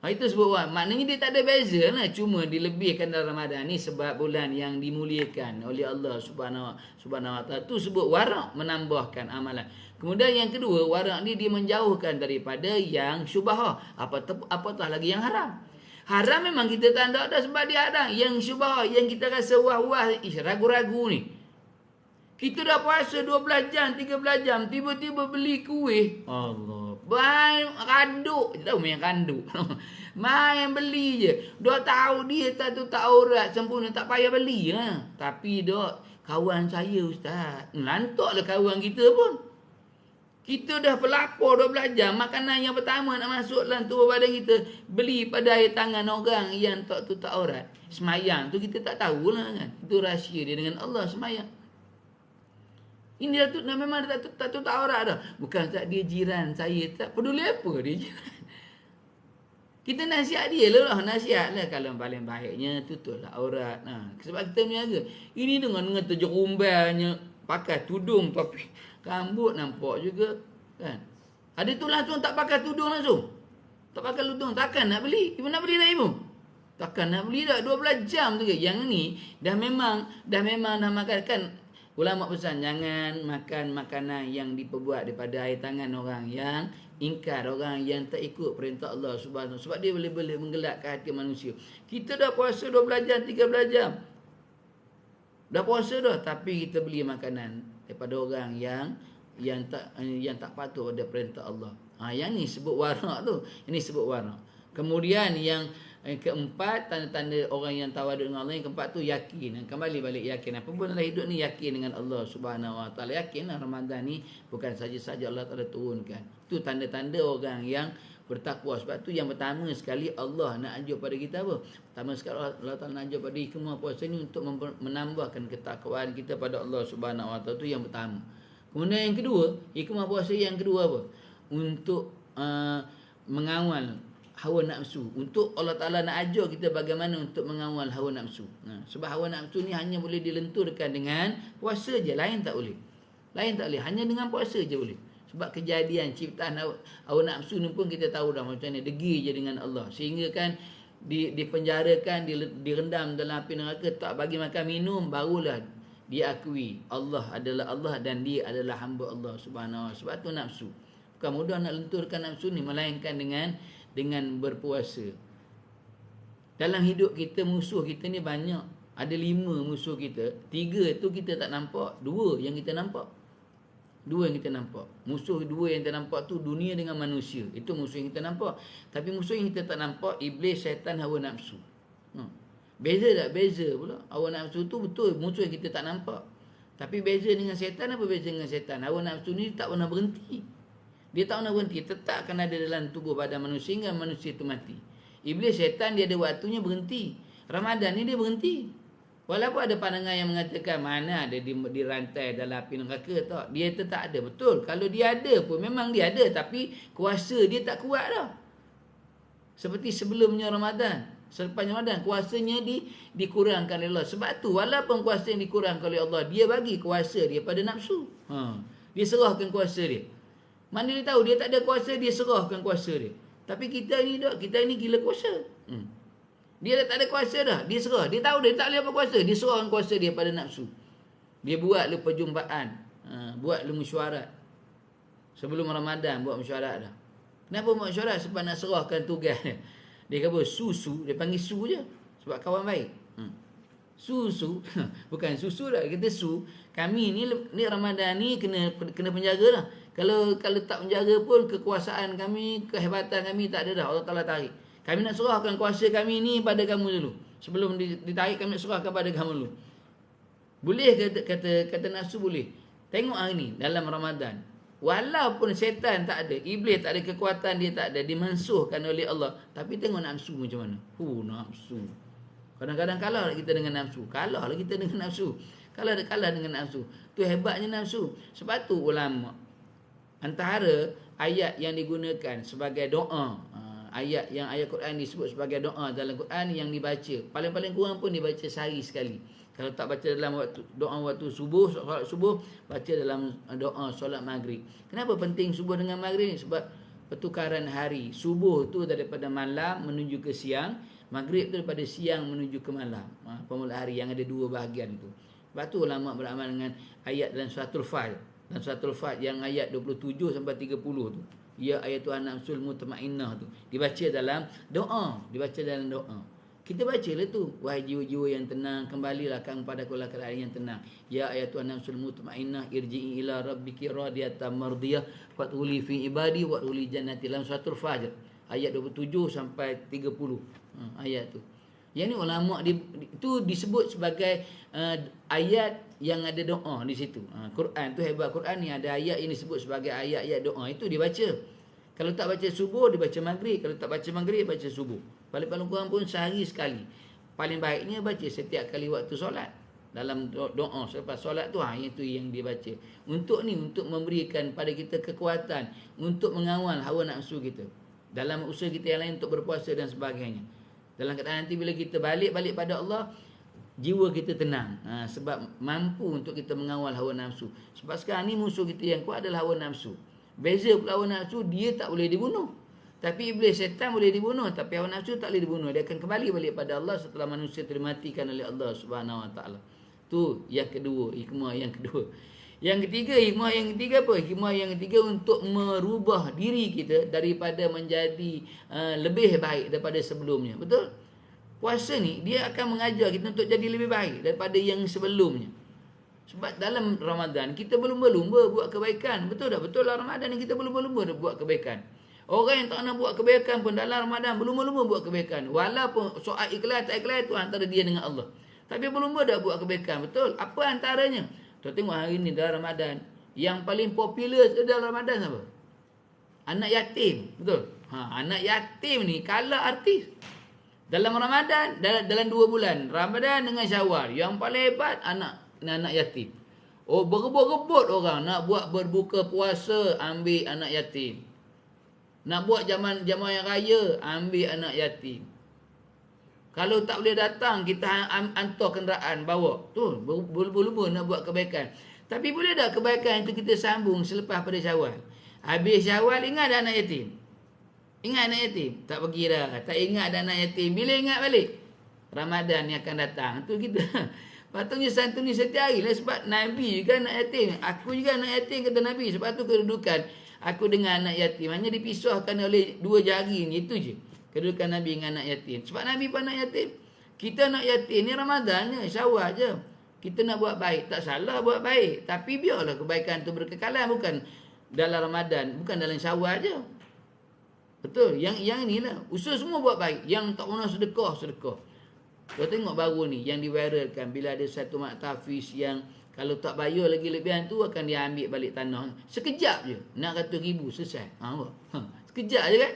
Speaker 2: Itu sebut warak. Maknanya dia tak ada beza lah. Cuma dilebihkan dalam Ramadan ni sebab bulan yang dimuliakan oleh Allah Subhanahu wa ta'ala. Tu sebut warak, menambahkan amalan. Kemudian yang kedua, warak ni dia menjauhkan daripada yang syubhah. Apatah lagi yang haram. Haram memang kita tak ada sebab dia haram. Yang syubhah, yang kita rasa wah-wah, ragu-ragu ni. Kita dah puasa 12 jam, 13 jam, tiba-tiba beli kuih. Allah. Main kanduk. Tahu main kanduk. Main beli je. Dah tahu dia tak tu tak aurat sempurna, tak payah beli lah. Tapi dok, kawan saya ustaz. Lantaklah kawan kita pun. Kita dah pelapor 12 jam, makanan yang pertama nak masuk dalam tubuh badan kita, beli pada air tangan orang yang tak tu tak aurat. Semayang tu kita tak tahulah kan. Itu rahsia dia dengan Allah semayang. Ini dah tu memang tak tu tak aurat dah. Bukan tak dia jiran saya, tak peduli apa dia jiran. Kita nasihat dia lah, nasihat lah. Kalau paling baiknya tutuplah aurat. Sebab kita meniaga. Ini dengan terjerumbalnya, pakai tudung tapi rambut nampak juga kan. Ada tu langsung tak pakai tudung langsung. Tak pakai tudung, takkan nak beli? Ibu nak beli dah ibu? Takkan nak beli dah 12 jam tu ke. Yang ni dah memang dah makan kan. Ulama pesan jangan makan makanan yang diperbuat daripada air tangan orang yang ingkar, orang yang tak ikut perintah Allah Subhanahu. Sebab dia boleh menggelakkan hati manusia. Kita dah puasa 12 jam, 13 jam. Dah puasa dah tapi kita beli makanan daripada orang yang tak patuh pada perintah Allah. Yang ni sebut warak tu. Ini sebut warak. Kemudian yang keempat, tanda-tanda orang yang tawaduk dengan Allah. Yang keempat tu yakin. Kembali balik yakin. Apa pun dalam hidup ni yakin dengan Allah Subhanahu Wa Taala. Yakinlah Ramadan ni bukan saja-saja Allah Taala turunkan. Itu tanda-tanda orang yang bertakwa. Sebab tu yang pertama sekali Allah nak ajar pada kita apa? Pertama sekali Allah Taala nak ajar pada hikmah puasa ni untuk menambahkan ketakwaan kita pada Allah Subhanahu Wa Taala. Tu yang pertama. Kemudian yang kedua, hikmah puasa yang kedua apa? Untuk mengawal hawa nafsu. Untuk Allah Ta'ala nak ajar kita bagaimana untuk mengawal hawa nafsu. Sebab hawa nafsu ni hanya boleh dilenturkan dengan puasa je. Lain tak boleh. Hanya dengan puasa je boleh. Sebab kejadian ciptaan hawa nafsu ni pun kita tahu dah macam mana. Degil je dengan Allah. Sehingga kan dipenjarakan, direndam dalam api neraka. Tak bagi makan minum, barulah dia akui Allah adalah Allah dan dia adalah hamba Allah Subhanahu Wa Taala. Sebab tu nafsu. Bukan mudah nak lenturkan nafsu ni, melainkan dengan berpuasa. Dalam hidup kita, musuh kita ni banyak. Ada 5 musuh kita. 3 tu kita tak nampak. 2 yang kita nampak. Musuh 2 yang kita nampak tu dunia dengan manusia. Itu musuh yang kita nampak. Tapi musuh yang kita tak nampak, iblis, syaitan, hawa nafsu. Beza tak? Beza pula. Hawa nafsu tu betul musuh yang kita tak nampak. Tapi beza dengan syaitan, apa beza dengan syaitan? Hawa nafsu ni tak pernah berhenti. Dia tak pernah berhenti. Tetap akan ada dalam tubuh badan manusia hingga manusia itu mati. Iblis, syaitan, dia ada waktunya berhenti. Ramadan ni dia berhenti. Walaupun ada pandangan yang mengatakan mana ada dirantai dalam api neraka tak. Dia tetap ada. Betul. Kalau dia ada pun memang dia ada. Tapi kuasa dia tak kuat dah. Seperti sebelumnya Ramadan. Selepasnya Ramadan. Kuasanya dikurangkan oleh Allah. Sebab tu walaupun kuasa yang dikurangkan oleh Allah, dia bagi kuasa dia pada nafsu. Dia serahkan kuasa dia. Mana dia tahu dia tak ada kuasa, dia serahkan kuasa dia. Tapi kita ni gila kuasa. Dia dah tak ada kuasa dah, dia serah. Dia tahu dia tak boleh apa kuasa, dia serahkan kuasa dia pada nafsu. Dia buat lu perjumpaan, buat lu mesyuarat. Sebelum Ramadan buat mesyuarat dah. Kenapa buat mesyuarat? Sebab nak serahkan tugas dia. Dia kata susu, dia panggil su je sebab kawan baik. Susu bukan susu dah, kita su. Kami ni Ramadan ni kena penjaga lah. Kalau tak menjaga pun kekuasaan kami, kehebatan kami tak ada dah. Allah Taala tarik. Kami nak serahkan kuasa kami ni pada kamu dulu. Sebelum ditarik kami nak serahkan pada kamu dulu. Boleh kata nafsu boleh. Tengok hari ni dalam Ramadan. Walaupun syaitan tak ada, iblis tak ada kekuatan, dia tak ada, dimansuhkan oleh Allah. Tapi tengok nafsu macam mana. Nafsu. Kadang-kadang kalah kita dengan nafsu. Kalah kita dengan nafsu. Kalah dengan nafsu. Tu hebatnya nafsu. Sebab tu ulama antara ayat yang digunakan sebagai doa, ayat Quran disebut sebagai doa dalam Quran yang dibaca paling-paling kurang pun dibaca sehari sekali. Kalau tak baca dalam waktu subuh, solat subuh, baca dalam doa solat maghrib. Kenapa penting subuh dengan maghrib ni? Sebab pertukaran hari. Subuh tu daripada malam menuju ke siang, maghrib tu daripada siang menuju ke malam. Permulaan hari yang ada 2 bahagian tu. Sebab tu ulama beramal dengan ayat dalam suratul Fajr. Dan suratul Fajr yang ayat 27 sampai 30 tu. Ya ayatul nafsul mutmainnah tu. Dibaca dalam doa. Kita baca lah tu. Wahai jiwa-jiwa yang tenang, kembalilah kamu pada keadaan yang tenang. Ya ayatuhan nafsul mutmainnah irji'i ila rabbiki radiyatan mardiyah fadkhuli fi ibadi wadkhuli jannati. Dalam suratul Fajr ayat 27 sampai 30. Ayat tu. Yang ni ulama itu disebut sebagai ayat yang ada doa di situ. Quran tu hebat. Quran ni ada ayat yang disebut sebagai ayat-ayat doa. Itu dibaca. Kalau tak baca subuh, dibaca maghrib. Kalau tak baca maghrib, baca subuh. Paling-paling kurang pun sehari sekali. Paling baiknya baca setiap kali waktu solat. Dalam doa selepas solat tu, itu yang dia baca. Untuk memberikan pada kita kekuatan. Untuk mengawal hawa nafsu kita. Dalam usaha kita yang lain untuk berpuasa dan sebagainya. Dalam keadaan nanti bila kita balik pada Allah, jiwa kita tenang. Sebab mampu untuk kita mengawal hawa nafsu. Sebab sekarang ni musuh kita yang kuat adalah hawa nafsu. Beza pula hawa nafsu, dia tak boleh dibunuh. Tapi iblis syaitan boleh dibunuh. Tapi hawa nafsu tak boleh dibunuh. Dia akan kembali balik pada Allah setelah manusia dimatikan oleh Allah Subhanahu Wa Taala. Tu yang kedua, hikmah yang kedua. Yang ketiga, hikmah yang ketiga apa? Hikmah yang ketiga untuk merubah diri kita daripada menjadi lebih baik daripada sebelumnya. Betul? Puasa ni dia akan mengajar kita untuk jadi lebih baik daripada yang sebelumnya. Sebab dalam Ramadan kita berlumba-lumba buat kebaikan. Betul tak? Betul lah Ramadan ni kita berlumba-lumba buat kebaikan. Orang yang tak nak buat kebaikan pun dalam Ramadan berlumba-lumba buat kebaikan. Walaupun soal ikhlas tak ikhlas itu antara dia dengan Allah. Tapi berlumba dah buat kebaikan. Betul? Apa antaranya? Kita tengok hari ni dalam Ramadan, yang paling popular dalam Ramadan apa? Anak yatim. Betul? Anak yatim ni kalah artis. Dalam Ramadan, dalam 2 bulan, Ramadan dengan Syawal, yang paling hebat anak yatim. Oh, berebut-rebut orang nak buat berbuka puasa, ambil anak yatim. Nak buat jamaah yang raya, ambil anak yatim. Kalau tak boleh datang, kita hantar kenderaan, bawa. Tu, berlumba nak buat kebaikan. Tapi boleh tak kebaikan itu kita sambung selepas pada Syawal? Habis Syawal, ingat ada anak yatim? Ingat anak yatim? Tak pergi dah. Tak ingat ada anak yatim. Bila ingat balik? Ramadan yang akan datang. Tu kita. Patutnya santuni setiap hari lah. Sebab Nabi juga anak yatim. Aku juga anak yatim, kata Nabi. Sebab tu kedudukan aku dengan anak yatim hanya dipisahkan oleh 2 jari ni. Itu je kedudukan Nabi dengan anak yatim. Sebab Nabi pun anak yatim. Kita anak yatim ni Ramadan je, Syawal je. Kita nak buat baik, tak salah buat baik. Tapi biarlah kebaikan tu berkekalan. Bukan dalam Ramadan, bukan dalam Syawal je. Betul? Yang inilah. Usaha semua buat baik. Yang tak pernah sedekah. Kau tengok baru ni, yang diviralkan. Bila ada satu mak tahfiz yang kalau tak bayar lagi lebihan tu, akan dia ambil balik tanah. Sekejap je. Nak RM100,000 selesai. Sekejap je kan?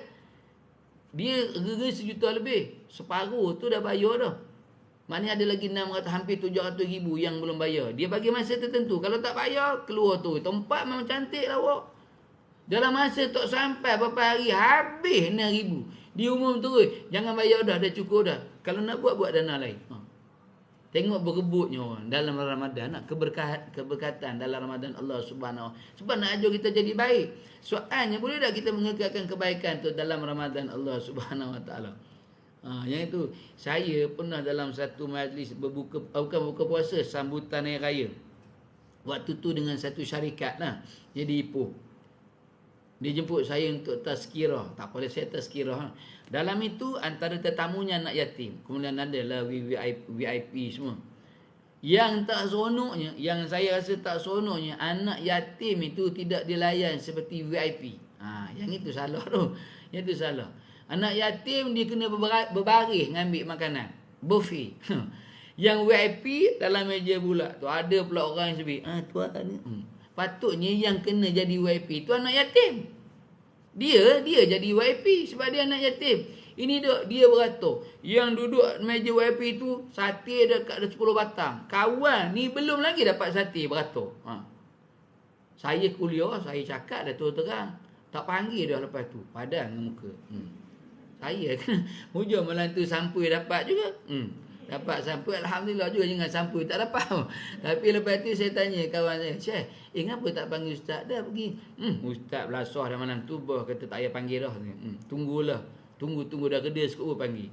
Speaker 2: Dia rega 1 juta lebih. Separuh tu dah bayar dah. Maknanya ada lagi 600, hampir 700,000 yang belum bayar. Dia bagi masa tertentu. Kalau tak bayar, keluar tu. Tempat memang cantik lah awak. Dalam masa tak sampai berapa hari, habis 6,000. Diumum terus. Jangan bayar dah cukup dah. Kalau nak buat dana lain. Tengok berebutnya orang dalam Ramadan. Keberkatan dalam Ramadan Allah Subhanahu. Sebab nak ajar kita jadi baik. Soalnya boleh tak kita mengekalkan kebaikan tu dalam Ramadan Allah Subhanahu Wa Taala. Yang itu saya pernah dalam satu majlis bukan buka puasa, sambutan hari raya. Waktu tu dengan satu syarikat lah. Jadi Ipoh. Dia jemput saya untuk tazkirah. Tak boleh saya tazkirah. Dalam itu antara tetamunya anak yatim. Kemudian ada lah VIP semua. Yang tak seronoknya, yang saya rasa tak seronoknya, anak yatim itu tidak dilayan seperti VIP. Yang itu salah tu. Yang itu salah. Anak yatim dia kena berbaris ngambil makanan. Buffet. Yang VIP dalam meja pula. Tu ada pula orang yang sebut, tuan ni. Patutnya yang kena jadi VIP tu anak yatim. Dia jadi VIP sebab dia anak yatim. Ini dia beratur. Yang duduk meja VIP tu sate dekat ada 10 batang. Kawan ni belum lagi dapat sate beratur. Saya kuliah, saya cakap dah terang. Tak panggil dah lepas tu. Padan dengan muka. Saya kan hujung malam tu sampui dapat juga. Dapat sampul, alhamdulillah juga, jangan sampul tak dapat. Tapi lepas tu saya tanya kawan saya, Syekh, kenapa tak panggil ustaz? Dah pergi. Ustaz belasah dah malam tu, bah kata tak payah panggil dah. Tunggulah. Tunggu dah kedai sekut panggil.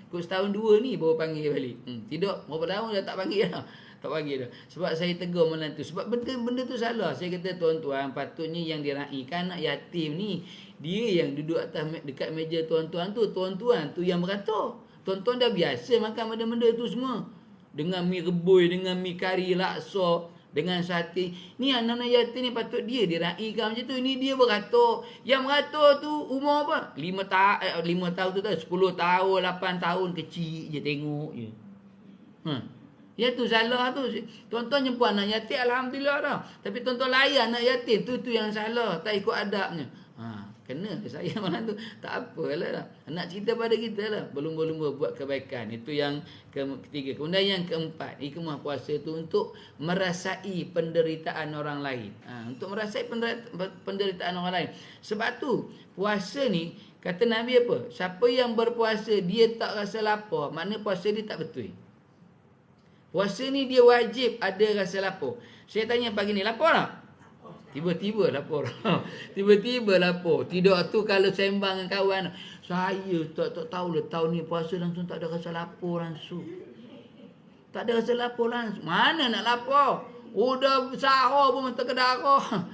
Speaker 2: Kau setahun 2 ni baru panggil balik. Tidak, berapa tahun dah tak panggil dah. Tak panggil dah. Sebab saya tegur malam tu. Sebab benda tu salah. Saya kata tuan-tuan, patutnya yang diraikan anak yatim ni, dia yang duduk atas dekat meja tuan-tuan tu yang beratur. Tuan-tuan dah biasa makan benda-benda tu semua. Dengan mi rebus, dengan mi kari laksa, dengan sate. Ni anak-anak yatim ni patut dia diraikan macam tu. Ini dia beratur. Yang beratur tu umur apa? 5 tahun tu tak, 10 tahun, 8 tahun kecil je tengok je. Ya tu salah tu. Tuan-tuan jumpa anak yatim alhamdulillah dah. Tapi tuan-tuan layan anak yatim tu yang salah, tak ikut adabnya. Kena saya malam tu. Tak apalah dah. Nak cerita pada kita lah. Berlumba-lumba buat kebaikan. Itu yang ketiga. Kemudian yang keempat. Hikmah puasa tu untuk merasai penderitaan orang lain. Untuk merasai penderitaan orang lain. Sebab tu puasa ni kata Nabi apa? Siapa yang berpuasa dia tak rasa lapar, makna puasa dia tak betul. Puasa ni dia wajib ada rasa lapar. Saya tanya pagi ni, lapar tak? Tiba-tiba lapar. Tiba-tiba lapar. Tidak tu kalau sembang dengan kawan, saya tak tahu lah tahun ni puasa langsung tak ada rasa lapar langsung. Tak ada rasa lapar langsung. Mana nak lapar? Udah bersahur pun tak kedarah.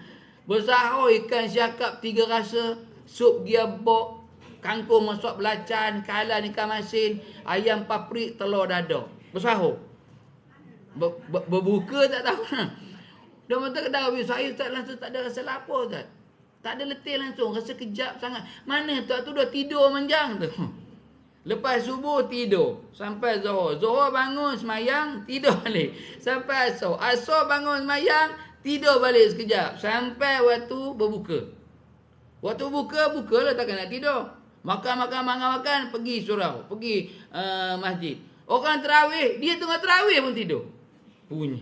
Speaker 2: Bersahur ikan siakap 3 rasa, sup gearbox, kangkung masuk belacan, kalan ikan masin, ayam paprik, telur dada. Bersahur. Berbuka tak tahu. Dah mata kedai saya tak langsung tak ada rasa lapar tak. Tak ada letih langsung, rasa kejap sangat. Mana tak tu dah tidur manjang tu. Lepas subuh tidur sampai zuhur. Zuhur bangun semayang, tidur balik. Sampai asar. Asar bangun semayang, tidur balik sekejap. Sampai waktu berbuka. Waktu bukalah takkan nak tidur. Makan, pergi surau, pergi masjid. Orang terawih, dia tengah terawih pun tidur. Punya.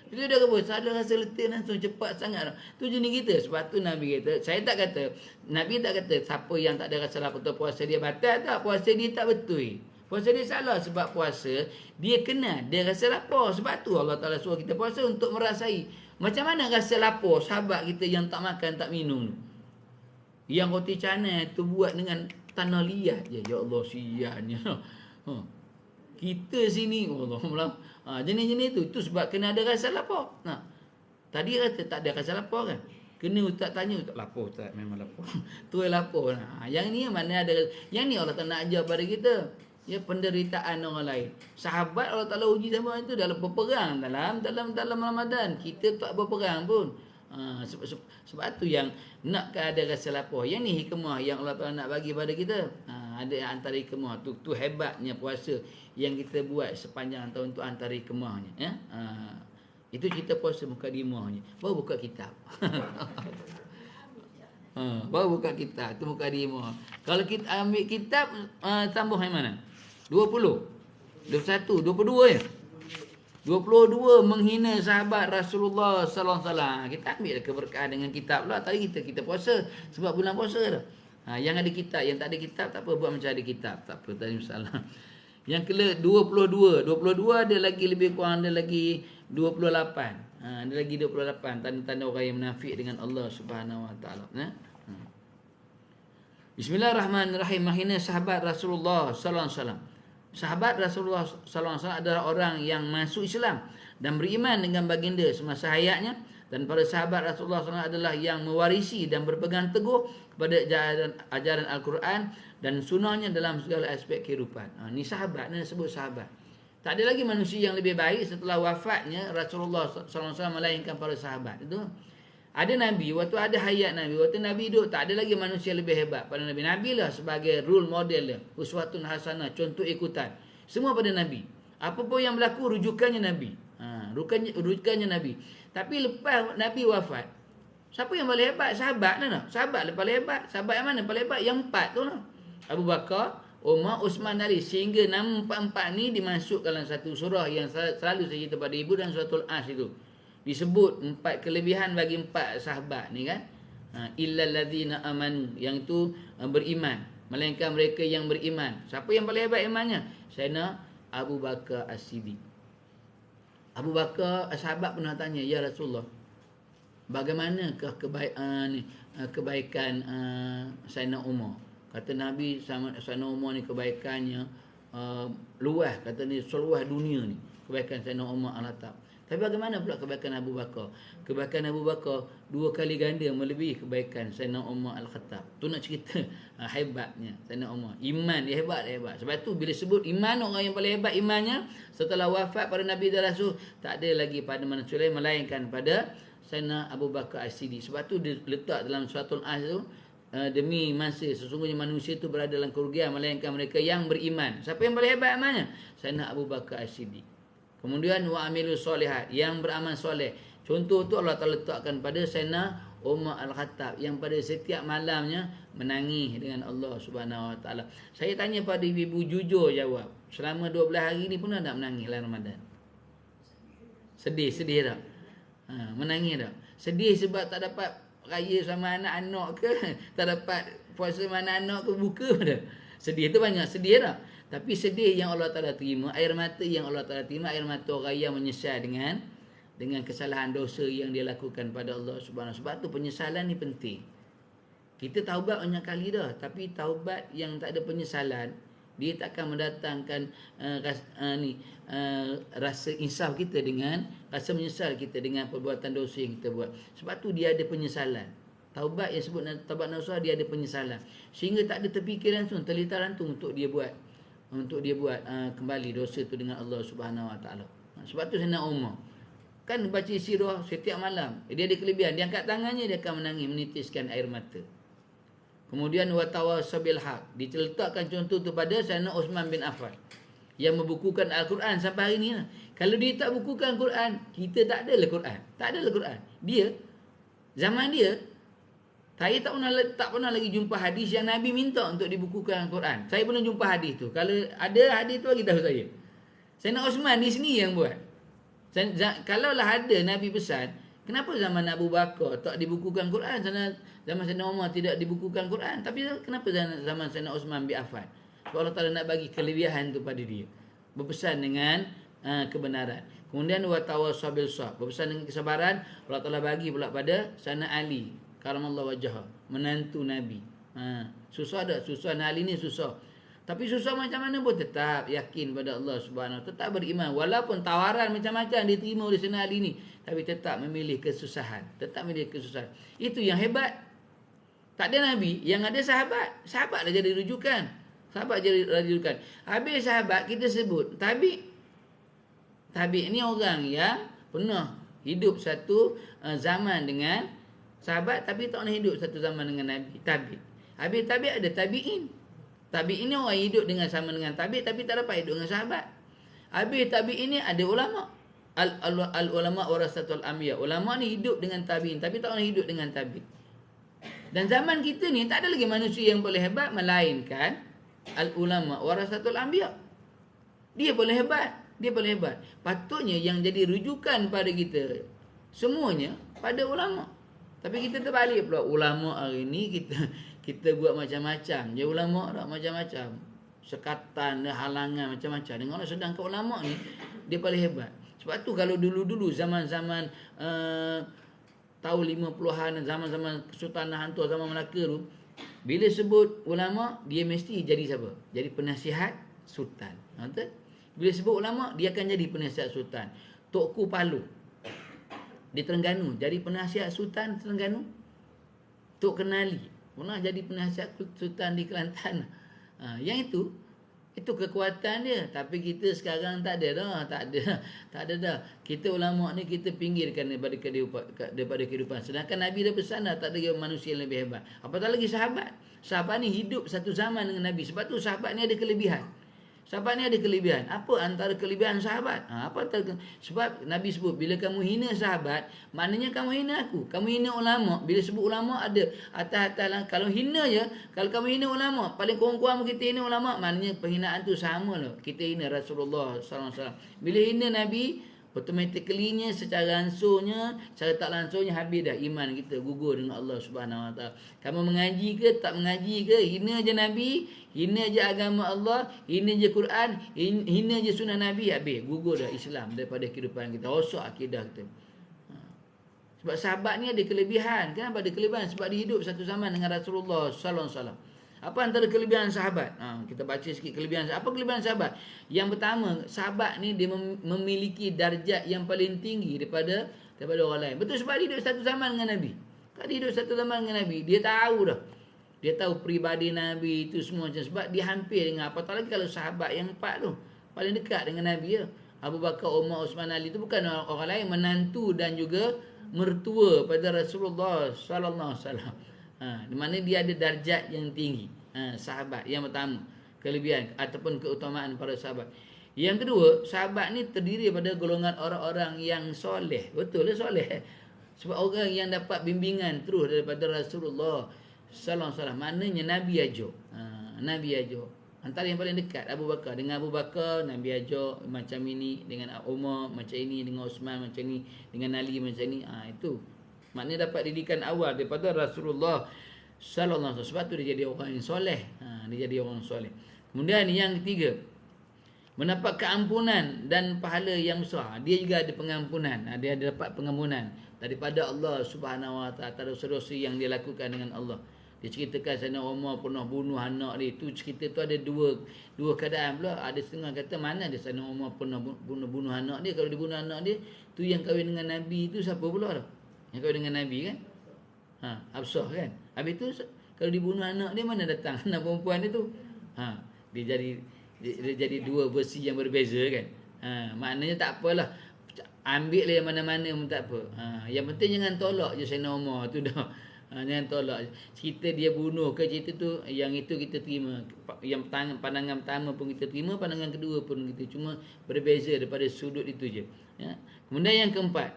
Speaker 2: Itu dah kata, saya ada rasa letih langsung cepat sangat. Tu jenis kita. Sebab tu Nabi kata, Nabi tak kata siapa yang tak ada rasa lapar tu puasa dia batal tak. Puasa dia tak betul. Puasa dia salah sebab puasa dia kena dia rasa lapar. Sebab tu Allah Ta'ala suruh kita puasa untuk merasai. Macam mana rasa lapar sahabat kita yang tak makan, tak minum. Yang roti canai tu buat dengan tanah liat je. Ya Allah, siannya. Kita sini Allah. Jenis-jenis tu. Itu sebab kena ada rasa lapar. Tadi kata tak ada rasa lapar kan. Kena ustaz tanya, tak lapar ustaz, memang lapar. Tu lapar. Yang ni mana ada. Yang ni Allah Ta'ala nak ajar pada kita. Ya, penderitaan orang lain. Sahabat Allah Ta'ala uji sama itu dalam berperang. Dalam Ramadan. Kita tak berperang pun. Sebab tu yang nak ada rasa lapar. Yang ni hikmah yang Allah Ta'ala nak bagi pada kita. Ada antara hikmah tu hebatnya puasa yang kita buat sepanjang tahun tu, antara hikmahnya ya. Itu kita puasa mukadimahnya. Baru buka kitab. Baru buka kitab tu mukadimah. Kalau kita ambil kitab sambung yang mana? 20, 21, 22 ya. 22 menghina sahabat Rasulullah sallallahu alaihi wasallam. Kita ambil keberkahan dengan kitab lah. Tadi kita puasa sebab bulan puasa dah. Yang ada kitab, yang tak ada kitab tak apa, buat macam ada kitab. Tak apa, tadi masalah. Yang ke 22 ada lagi lebih kurang, ada lagi 28. Ada lagi 28 tanda-tanda orang yang munafik dengan Allah Subhanahu Wa Taala. Bismillahirrahmanirrahim. Menghina sahabat Rasulullah sallallahu alaihi wasallam. Sahabat Rasulullah sallallahu alaihi wasallam adalah orang yang masuk Islam dan beriman dengan baginda semasa hayatnya, dan para sahabat Rasulullah SAW adalah yang mewarisi dan berpegang teguh kepada ajaran Al-Quran dan sunnahnya dalam segala aspek kehidupan. Ni sahabat, ni disebut sahabat. Tak ada lagi manusia yang lebih baik setelah wafatnya Rasulullah SAW melainkan para sahabat. Itu ada Nabi, waktu ada hayat Nabi, waktu Nabi hidup, tak ada lagi manusia lebih hebat pada Nabi. Nabi lah sebagai role model dia, uswatun hasanah, contoh ikutan. Semua pada Nabi. Apa pun yang berlaku, rujukannya Nabi. Rujukannya Nabi. Tapi lepas Nabi wafat, siapa yang paling hebat? Sahabat lah. Sahabat lah paling hebat. Sahabat yang mana paling hebat? Yang 4 tu lah. Abu Bakar, Umar, Uthman, Ali. Sehingga nama 4 ni dimasukkan dalam satu surah yang selalu saya cerita pada ibu, dan suratul As itu. Disebut 4 kelebihan bagi 4 sahabat ni kan. Illal ladzina amanu, yang itu beriman. Melainkan mereka yang beriman. Siapa yang paling hebat imannya? Sayyidina Abu Bakar As-Siddiq. Abu Bakar, sahabat pernah tanya, ya Rasulullah, bagaimanakah kebaikan Sayyidina Umar? Kata Nabi, Sayyidina Umar ni kebaikannya luas, kata ni seluas dunia ni. Kebaikan Sayyidina Umar Allah Ta'ala. Tapi bagaimana pula kebaikan Abu Bakar? Kebaikan Abu Bakar 2 kali ganda melebihi kebaikan Sayyidina Umar Al-Khattab. Tu nak cerita hebatnya Sayyidina Umar. Iman dia hebat, Sebab tu bila sebut iman, orang yang paling hebat imannya setelah wafat pada Nabi dan Rasul, tak ada lagi pada manusia lain melainkan pada Sayyidina Abu Bakar As-Siddiq. Sebab tu dia letak dalam suratul As tu, demi masa sesungguhnya manusia itu berada dalam kerugian melainkan mereka yang beriman. Siapa yang paling hebat imannya? Sayyidina Abu Bakar As-Siddiq. Kemudian wa amilu solihat, yang beramal soleh. Contoh tu Allah Taala letakkan pada Sayyidina Umar Al-Khattab yang pada setiap malamnya menangis dengan Allah Subhanahu Wa Taala. Saya tanya pada ibu jujur jawab, selama 12 hari ni pun tak menangis dalam Ramadan? Sedih tak? Menangis tak? Sedih sebab tak dapat raya sama anak-anak ke? Tak dapat puasa sama anak-anak ke? Buka pada. Sedih tu banyak, sedih tak? Tapi sedih yang Allah Ta'ala terima, air mata yang Allah Ta'ala terima, air mata orang yang menyesal dengan kesalahan dosa yang dia lakukan pada Allah Subhanahu. Sebab tu penyesalan ni penting. Kita taubat banyak kali dah, tapi taubat yang tak ada penyesalan, dia takkan mendatangkan rasa insaf kita dengan rasa menyesal kita dengan perbuatan dosa yang kita buat. Sebab tu dia ada penyesalan. Taubat yang sebut taubat nasuha, dia ada penyesalan. Sehingga tak ada terfikir langsung, terlintas langsung untuk dia buat kembali dosa tu dengan Allah Subhanahu Wa Taala. Sebab tu Sayyidina Umar kan baca sirah setiap malam. Dia ada kelebihan, dia angkat tangannya, dia akan menangis, menitiskan air mata. Kemudian wa tawasabil haq, diletakkan contoh tu pada Sayyidina Uthman bin Affan yang membukukan Al-Quran sampai hari ni. Kalau dia tak bukukan Quran, kita tak ada Quran. Tak ada Quran. Dia zaman dia, saya tak pernah lagi jumpa hadis yang Nabi minta untuk dibukukan Al-Quran. Saya pernah jumpa hadis tu. Kalau ada hadis tu, bagi tahu saya. Sayyidina Uthman ni sendiri yang buat. Kalaulah ada Nabi pesan, kenapa zaman Abu Bakar tak dibukukan Quran? Zaman Sayyidina Umar tidak dibukukan Quran. Tapi kenapa zaman Sayyidina Uthman bin Affan? Allah Ta'ala nak bagi kelebihan tu pada dia. Berpesan dengan kebenaran. Kemudian wa tawasabil sabr, berpesan dengan kesabaran. Allah Ta'ala bagi pula pada Sayyidina Ali karamallahu wajhah, menantu Nabi. Susah tak? Susah. Ali ni susah. Tapi susah macam mana pun tetap yakin pada Allah Subhanahu, tetap beriman. Walaupun tawaran macam-macam diterima oleh Sayyidina Ali ni, tapi tetap memilih kesusahan. Itu yang hebat. Tak ada Nabi, yang ada sahabat. Sahabat dah jadi rujukan. Habis sahabat kita sebut tabi'. Tabi' ni orang yang pernah hidup satu zaman dengan sahabat, tapi tak pernah hidup satu zaman dengan Nabi. Tabi'. Habis tabi' ada tabi'in. Tabi'in ni orang hidup sama dengan tabi', tapi tak dapat hidup dengan sahabat. Habis tabi'in ni ada ulama. Al-ulama warasatul anbiya. Ulama ni hidup dengan tabi'in, tapi tak pernah hidup dengan tabi'. Dan zaman kita ni tak ada lagi manusia yang boleh hebat melainkan al-ulama warasatul anbiya. Dia boleh hebat. Patutnya yang jadi rujukan pada kita semuanya pada ulama. Tapi kita terbalik pula. Ulama hari ni kita buat macam-macam. Dia ulama tak macam-macam. Sekatan, halangan macam-macam. Dengan orang, sedangkan ulama ni dia paling hebat. Sebab tu kalau dulu-dulu zaman-zaman tahun 50-an, zaman-zaman Kesultanan Hantu, zaman Melaka tu, bila sebut ulama, dia mesti jadi siapa? Jadi penasihat sultan. Betul? Bila sebut ulama, dia akan jadi penasihat sultan. Tok Ku Palu di Terengganu jadi penasihat sultan Terengganu. Tok Kenali pernah jadi penasihat sultan di Kelantan. Yang itu kekuatan dia. Tapi kita sekarang tak ada dah. Kita ulama ni kita pinggirkan daripada kehidupan. Sedangkan Nabi dah pesan dah, tak ada manusia yang lebih hebat. Apatah lagi sahabat. Sahabat ni hidup satu zaman dengan Nabi. Sebab tu sahabat ni ada kelebihan. Apa antara kelebihan sahabat? Sebab Nabi sebut, bila kamu hina sahabat, maknanya kamu hina aku. Kamu hina ulama. Bila sebut ulama ada atas-atas lah. Kalau hina je, kalau kamu hina ulama, paling kurang-kurang kita hina ulama, maknanya penghinaan tu sama lah. Kita hina Rasulullah SAW. Bila hina Nabi, automatically-nya secara langsungnya, secara tak langsungnya habis dah iman kita, gugur dengan Allah Subhanahu Wa Taala. Kamu mengaji ke tak mengaji ke, hina je Nabi, hina je agama Allah, hina je Quran, hina je sunnah Nabi, habis gugur dah Islam daripada kehidupan kita, rosak akidah kita. Sebab sahabat ni ada kelebihan. Kenapa ada kelebihan? Sebab dia hidup satu zaman dengan Rasulullah sallallahu alaihi wasallam. Apa antara kelebihan sahabat? Kita baca sikit kelebihan. Apa kelebihan sahabat? Yang pertama, sahabat ni dia memiliki darjat yang paling tinggi daripada orang lain. Betul, sebab dia hidup satu zaman dengan Nabi. Kalau dia hidup satu zaman dengan Nabi, dia tahu dah. Dia tahu peribadi Nabi itu semua macam, sebab dia hampir dengan, apatah lagi kalau sahabat yang 4 tu paling dekat dengan Nabi ya. Abu Bakar, Umar, Uthman, Ali itu bukan orang lain, menantu dan juga mertua pada Rasulullah sallallahu alaihi wasallam. Di mana dia ada darjat yang tinggi. Sahabat yang pertama, kelebihan ataupun keutamaan para sahabat. Yang kedua, sahabat ni terdiri pada golongan orang-orang yang soleh. Betul lah soleh. Sebab orang yang dapat bimbingan terus daripada Rasulullah sallallahu alaihi wasallam. Maknanya Nabi ajar. Nabi ajar. Antara yang paling dekat Abu Bakar. Dengan Abu Bakar Nabi ajar macam ini, dengan Umar macam ini, dengan Uthman macam ini, dengan Ali macam ini. Itu maknanya dapat didikan awal daripada Rasulullah sallallahu alaihi wasallam. Sebab tu dia jadi orang yang soleh. Dia jadi orang soleh. Kemudian yang ketiga, mendapat keampunan dan pahala yang besar. Dia juga ada pengampunan. Dia ada dapat pengampunan daripada Allah Subhanahu wa taala atas dosa-dosa yang dia lakukan dengan Allah. Dia ceritakan Sayyidina Umar pernah bunuh anak dia. Tu cerita tu ada dua keadaan pula. Ada setengah kata mana ada Sayyidina Umar pernah bunuh anak dia. Kalau dia bunuh anak dia, tu yang kahwin dengan Nabi tu siapa pula dah? Yang kahwin dengan Nabi kan? Hafsah kan? Habis tu kalau dibunuh anak dia, mana datang anak perempuan dia tu? Dia jadi dua versi yang berbeza kan? Maknanya tak apalah. Ambil lah yang mana-mana pun tak apa. Yang penting jangan tolak je Sayyidina Umar tu dah. Jangan tolak. Cerita dia bunuh ke cerita tu, yang itu kita terima. Yang pandangan pertama pun kita terima, pandangan kedua pun kita. Cuma berbeza daripada sudut itu je. Ya. Kemudian yang keempat,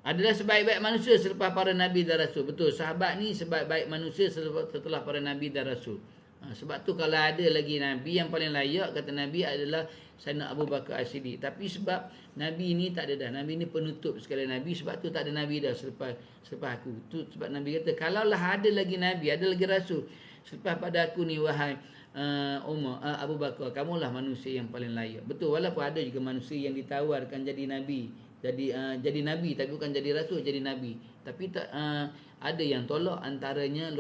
Speaker 2: adalah sebaik-baik manusia selepas para Nabi dan Rasul. Betul, sahabat ni sebaik-baik manusia setelah para Nabi dan Rasul. Sebab tu kalau ada lagi Nabi yang paling layak, kata Nabi, adalah Sayyidina Abu Bakar As-Siddiq. Tapi sebab Nabi ni tak ada dah. Nabi ni penutup sekali Nabi. Sebab tu tak ada Nabi dah selepas aku. Tu sebab Nabi kata, kalaulah ada lagi Nabi, ada lagi Rasul selepas pada aku ni, wahai Umar, Abu Bakar, kamulah manusia yang paling layak. Betul, walaupun ada juga manusia yang ditawarkan jadi Nabi. Jadi Nabi, tapi bukan jadi Rasul, jadi Nabi. Tapi tak, ada yang tolak, antaranya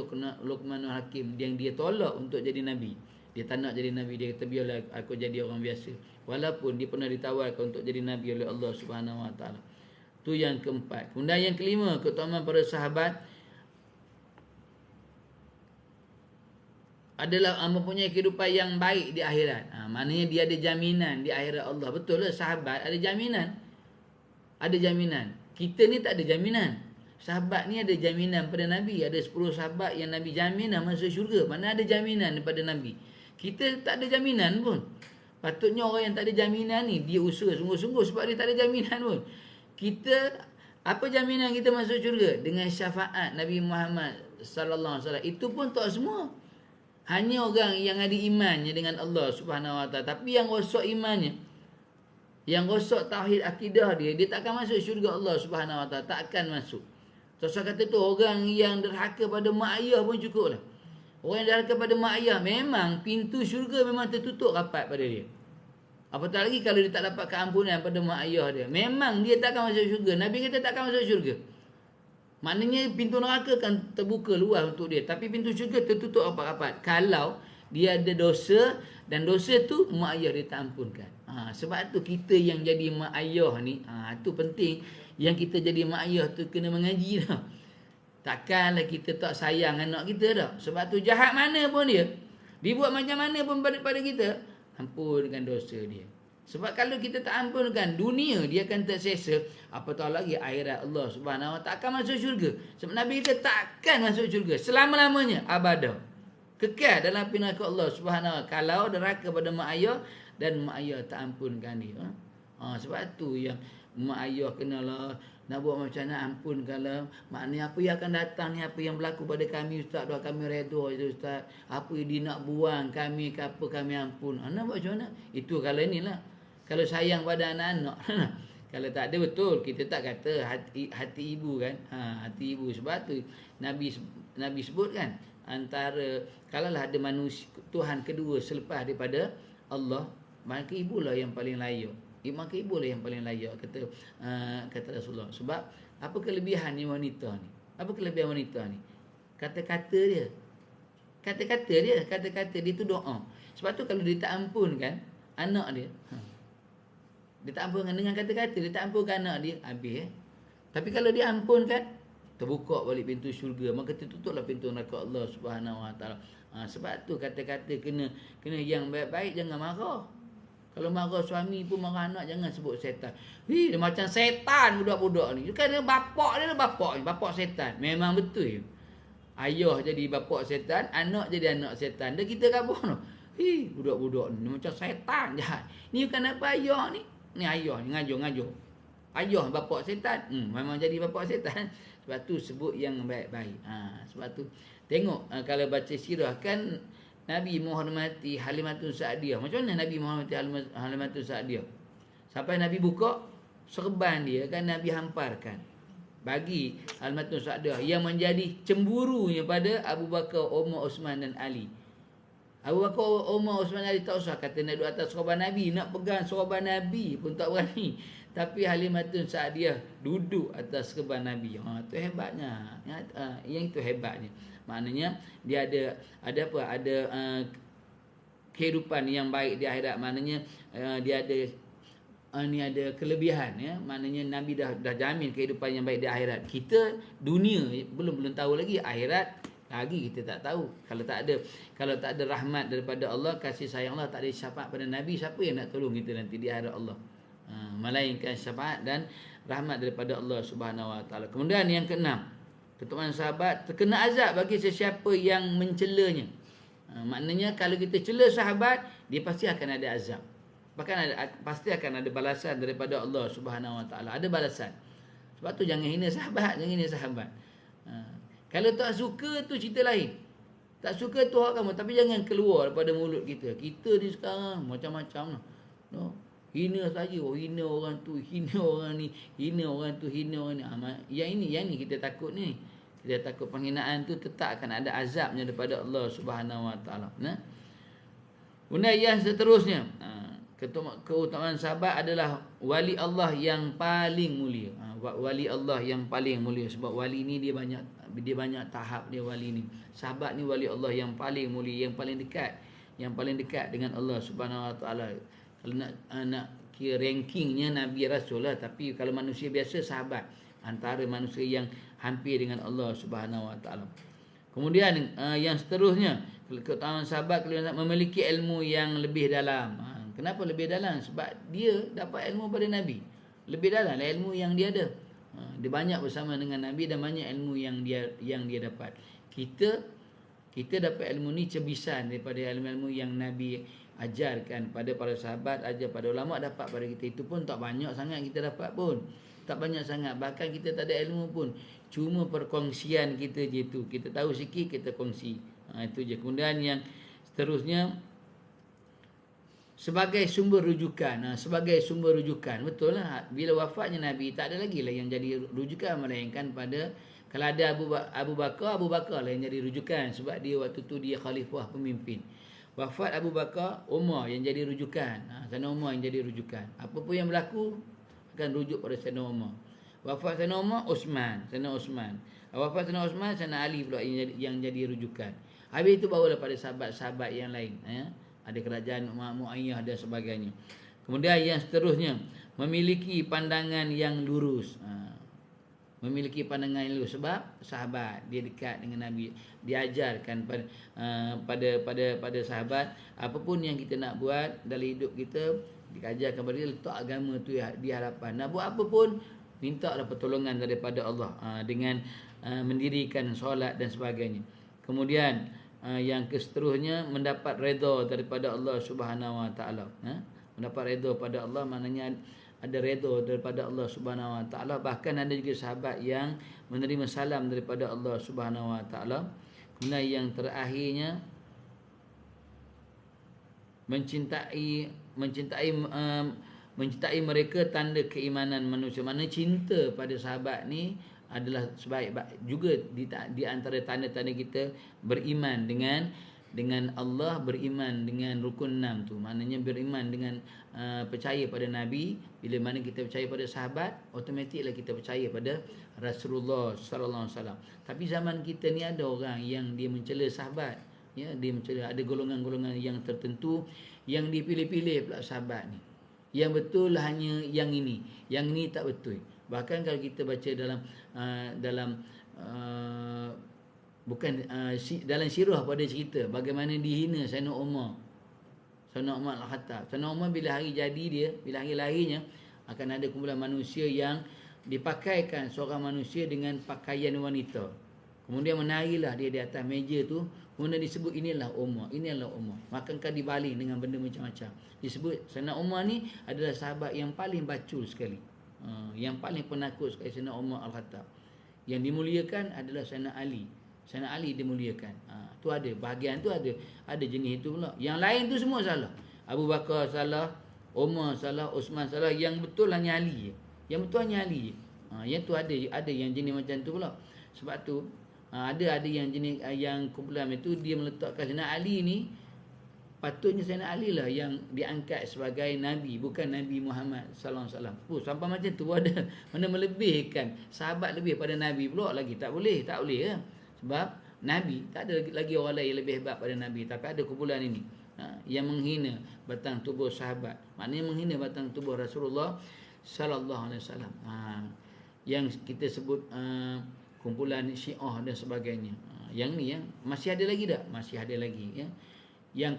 Speaker 2: Luqmanul Hakim, yang dia tolak untuk jadi Nabi. Dia tak nak jadi Nabi. Dia kata, biarlah aku jadi orang biasa. Walaupun dia pernah ditawarkan untuk jadi Nabi oleh Allah Subhanahu Wa Taala. Tu yang keempat. Kemudian yang kelima, keutamaan para sahabat adalah mempunyai kehidupan yang baik di akhirat. Maknanya dia ada jaminan di akhirat Allah. Betul lah, sahabat ada jaminan. Ada jaminan. Kita ni tak ada jaminan. Sahabat ni ada jaminan pada Nabi. Ada 10 sahabat yang Nabi jaminan masuk syurga. Mana ada jaminan daripada Nabi. Kita tak ada jaminan pun. Patutnya orang yang tak ada jaminan ni, dia usaha sungguh-sungguh sebab dia tak ada jaminan pun. Kita, apa jaminan kita masuk syurga? Dengan syafaat Nabi Muhammad sallallahu alaihi wasallam. Itu pun tak semua. Hanya orang yang ada imannya dengan Allah Subhanahu wa taala. Tapi yang rosak imannya, yang rosak tauhid akidah dia tak akan masuk syurga Allah Subhanahu wa taala, tak akan masuk. Tuan kata tu, orang yang derhaka pada mak ayah pun cukup lah. Orang yang derhaka pada mak ayah, memang pintu syurga memang tertutup rapat pada dia. Apatah lagi kalau dia tak dapat keampunan pada mak ayah dia, memang dia tak akan masuk syurga. Nabi kata tak akan masuk syurga. Maknanya pintu neraka akan terbuka luas untuk dia, tapi pintu syurga tertutup rapat-rapat kalau dia ada dosa, dan dosa tu mak ayah dia tak ampunkan. Sebab tu kita yang jadi mak ayah ni, tu penting. Yang kita jadi mak ayah tu kena mengaji dah. Takkanlah kita tak sayang anak kita dah. Sebab tu jahat mana pun dia, dibuat macam mana pun pada kita, ampunkan dosa dia. Sebab kalau kita tak ampunkan, dunia dia akan tersesa, apatah lagi akhirat Allah Subhanahu wa taala, tak akan masuk syurga. Sebab Nabi kita takkan masuk syurga selama-lamanya, abadah. Kekal dalam api neraka Allah Subhanahu wa taala kalau derhaka pada mak ayah dan mak ayah tak ampunkan dia. Sebab tu yang mak ayah kenalah nak buat macam mana, ampunkanlah. Maknanya apa yang akan datang ni, apa yang berlaku pada kami ustaz, doa kami redha je ustaz. Apa dia nak buang kami ke apa, kami ampun. Nak buat macam mana? Itu kalau inilah, kalau sayang pada anak-anak. Kalau tak ada, betul kita tak kata hati ibu kan. Hati ibu. Sebab tu Nabi sebut kan, antara kalaulah ada manusia Tuhan kedua selepas daripada Allah, maka ibulah yang paling layak. Maka ibulah yang paling layak, kata Rasulullah. Sebab apa kelebihan ni wanita ni? Apa kelebihan wanita ni? Kata-kata dia. Kata-kata dia tu doa. Sebab tu kalau dia tak ampunkan anak dia, dia tak ampunkan dengan kata-kata, dia tak ampunkan anak dia, habis. Tapi kalau dia ampunkan, terbuka balik pintu syurga, maka tertutuplah pintu neraka Allah Subhanahu Wa Taala. Sebab tu kata-kata kena yang baik-baik, jangan marah. Kalau marah suami pun marah anak, jangan sebut setan. Dia macam setan budak-budak ni. Kan dia bapak ni, bapak setan. Memang betul. Ayah jadi bapak setan, anak jadi anak setan. Dan kita kabur tu. Budak-budak ni macam setan jahat. Ni bukan apa ayah ni. Ni ayah ni ngajar. Ayah bapak setan. Memang jadi bapak setan. Sebab tu sebut yang baik-baik. Sebab tu tengok kalau baca sirah kan Nabi menghormati Halimatun Sa'diyah. Macam mana Nabi menghormati Halimatun Sa'diyah? Sampai Nabi buka serban dia kan, Nabi hamparkan bagi Halimatun Sa'diyah yang menjadi cemburunya pada Abu Bakar, Umar, Osman dan Ali. Abu Bakar, Umar, Osman, Ali tak usah kata nak duduk atas serban Nabi, nak pegang serban Nabi pun tak berani. Tapi Halimatun Sa'diyah duduk atas serban Nabi. Itu hebatnya. Yang itu hebatnya. Maknanya dia ada kehidupan yang baik di akhirat. Maknanya dia ada kelebihan, ya. Maknanya Nabi dah jamin kehidupan yang baik di akhirat. Kita dunia belum tahu lagi, akhirat lagi kita tak tahu. Kalau tak ada rahmat daripada Allah, kasih sayang Allah, tak ada syafaat pada Nabi, siapa yang nak tolong kita nanti di akhirat Allah? Melainkan syafaat dan rahmat daripada Allah Subhanahu Wa Taala. Kemudian yang keenam, keutamaan sahabat, terkena azab bagi sesiapa yang mencelanya. Maknanya kalau kita cela sahabat, dia pasti akan ada azab. Bahkan pasti akan ada balasan daripada Allah Subhanahu Wa Taala. Ada balasan. Sebab tu jangan hina sahabat, Kalau tak suka tu cerita lain. Tak suka tu hak kamu, tapi jangan keluar daripada mulut kita. Kita ni sekarang macam-macam lah. No? Hina saja, hina orang tu, hina orang ni, hina orang tu, hina orang ni. Yang ni kita takut ni. Kita takut penghinaan tu tetap akan ada azabnya daripada Allah Subhanahu Wa Taala. Kemudian yang seterusnya, keutamaan sahabat adalah wali Allah yang paling mulia. Wali Allah yang paling mulia, sebab wali ni dia banyak tahap dia. Wali ni, sahabat ni wali Allah yang paling mulia, yang paling dekat dengan Allah Subhanahu Wa Taala. Kalau nak kira rankingnya Nabi Rasul lah, tapi kalau manusia biasa, sahabat antara manusia yang hampir dengan Allah Subhanahu Wa Taala. Kemudian yang seterusnya, keutamaan sahabat kalau memiliki ilmu yang lebih dalam. Kenapa lebih dalam? Sebab dia dapat ilmu pada Nabi. Lebih dalam lah ilmu yang dia ada. Dia banyak bersama dengan Nabi dan banyak ilmu yang dia dapat. Kita dapat ilmu ni cebisan daripada ilmu-ilmu yang Nabi ajarkan pada para sahabat, ajar pada ulama, dapat pada kita. Itu pun tak banyak sangat kita dapat pun. Tak banyak sangat. Bahkan kita tak ada ilmu pun. Cuma perkongsian kita je tu. Kita tahu sikit, kita kongsi. Itu je. Kemudian yang seterusnya, sebagai sumber rujukan. Betul lah. Bila wafatnya Nabi, tak ada lagi lah yang jadi rujukan, melainkan pada, kalau ada Abu Bakar lah yang jadi rujukan. Sebab dia waktu tu dia khalifah, pemimpin. Wafat Abu Bakar, Umar yang jadi rujukan. Sayyidina Umar yang jadi rujukan. Apa pun yang berlaku akan rujuk pada Sayyidina Umar. Wafat Sayyidina Umar, Sayyidina Osman. Wafat Sayyidina Osman, Sayyidina Ali pula yang jadi rujukan. Habis itu barulah pada sahabat-sahabat yang lain. Ada kerajaan Muayyah dan sebagainya. Kemudian yang seterusnya, memiliki pandangan yang lurus. Memiliki pandangan yang lurus sebab sahabat, dia dekat dengan Nabi, diajarkan pada sahabat, apapun yang kita nak buat dalam hidup kita, diajarkan kepada dia, letak agama tu di hadapan. Nak buat apa pun, mintalah pertolongan daripada Allah dengan mendirikan solat dan sebagainya. Kemudian yang seterusnya, mendapat redha daripada Allah Subhanahu Wa Taala. Mendapat redha pada Allah, maknanya ada redha daripada Allah Subhanahu Wa Taala. Bahkan ada juga sahabat yang menerima salam daripada Allah Subhanahu Wa Taala. Kemudian yang terakhirnya, mencintai mereka tanda keimanan manusia. Mana cinta pada sahabat ni adalah sebaik juga di antara tanda-tanda kita beriman dengan Allah, beriman dengan rukun 6 tu. Maknanya beriman dengan percaya pada Nabi. Bila mana kita percaya pada sahabat, automatiklah kita percaya pada Rasulullah sallallahu alaihi wasallam. Tapi zaman kita ni ada orang yang dia mencela sahabat. Ya, dia mencela. Ada golongan-golongan yang tertentu yang dipilih-pilih pula sahabat ni. Yang betul hanya yang ini, yang ini tak betul. Bahkan kalau kita baca dalam dalam sirah pada cerita bagaimana dihina Sayyidina Umar. Sayyidina Umar Al-Khattab. Sayyidina Umar bila hari jadi dia, bila hari lahirnya, akan ada kumpulan manusia yang dipakaikan seorang manusia dengan pakaian wanita. Kemudian menarilah dia di atas meja tu. Kemudian disebut inilah Umar, inilah Umar. Maka engkau dibaling dengan benda macam-macam. Disebut Sayyidina Umar ni adalah sahabat yang paling bacul sekali. Yang paling penakut sekali Sayyidina Umar Al-Khattab. Yang dimuliakan adalah Sayyidina Ali. Sayyidina Ali dimuliakan. Tu ada bahagian tu ada jenis itu pula. Yang lain tu semua salah. Abu Bakar salah, Umar salah, Osman salah. Yang betul hanya Ali je. Yang betul hanya Ali je. Yang tu ada yang jenis macam tu pula. Sebab tu ada yang jenis yang kumpulan itu dia meletakkan Sayyidina Ali ni, patutnya Sayyidina Ali lah yang diangkat sebagai Nabi, bukan Nabi Muhammad sallallahu alaihi wasallam. Sampai macam tu ada mana melebihkan sahabat lebih pada Nabi pula lagi. Tak boleh ya. Sebab Nabi tak ada lagi orang lain yang lebih hebat pada Nabi. Tapi ada kumpulan ini yang menghina batang tubuh sahabat. Maknanya menghina batang tubuh Rasulullah sallallahu alaihi wasallam. Yang kita sebut kumpulan Syiah dan sebagainya. Yang ni masih ada lagi tak? Masih ada lagi ya. Yang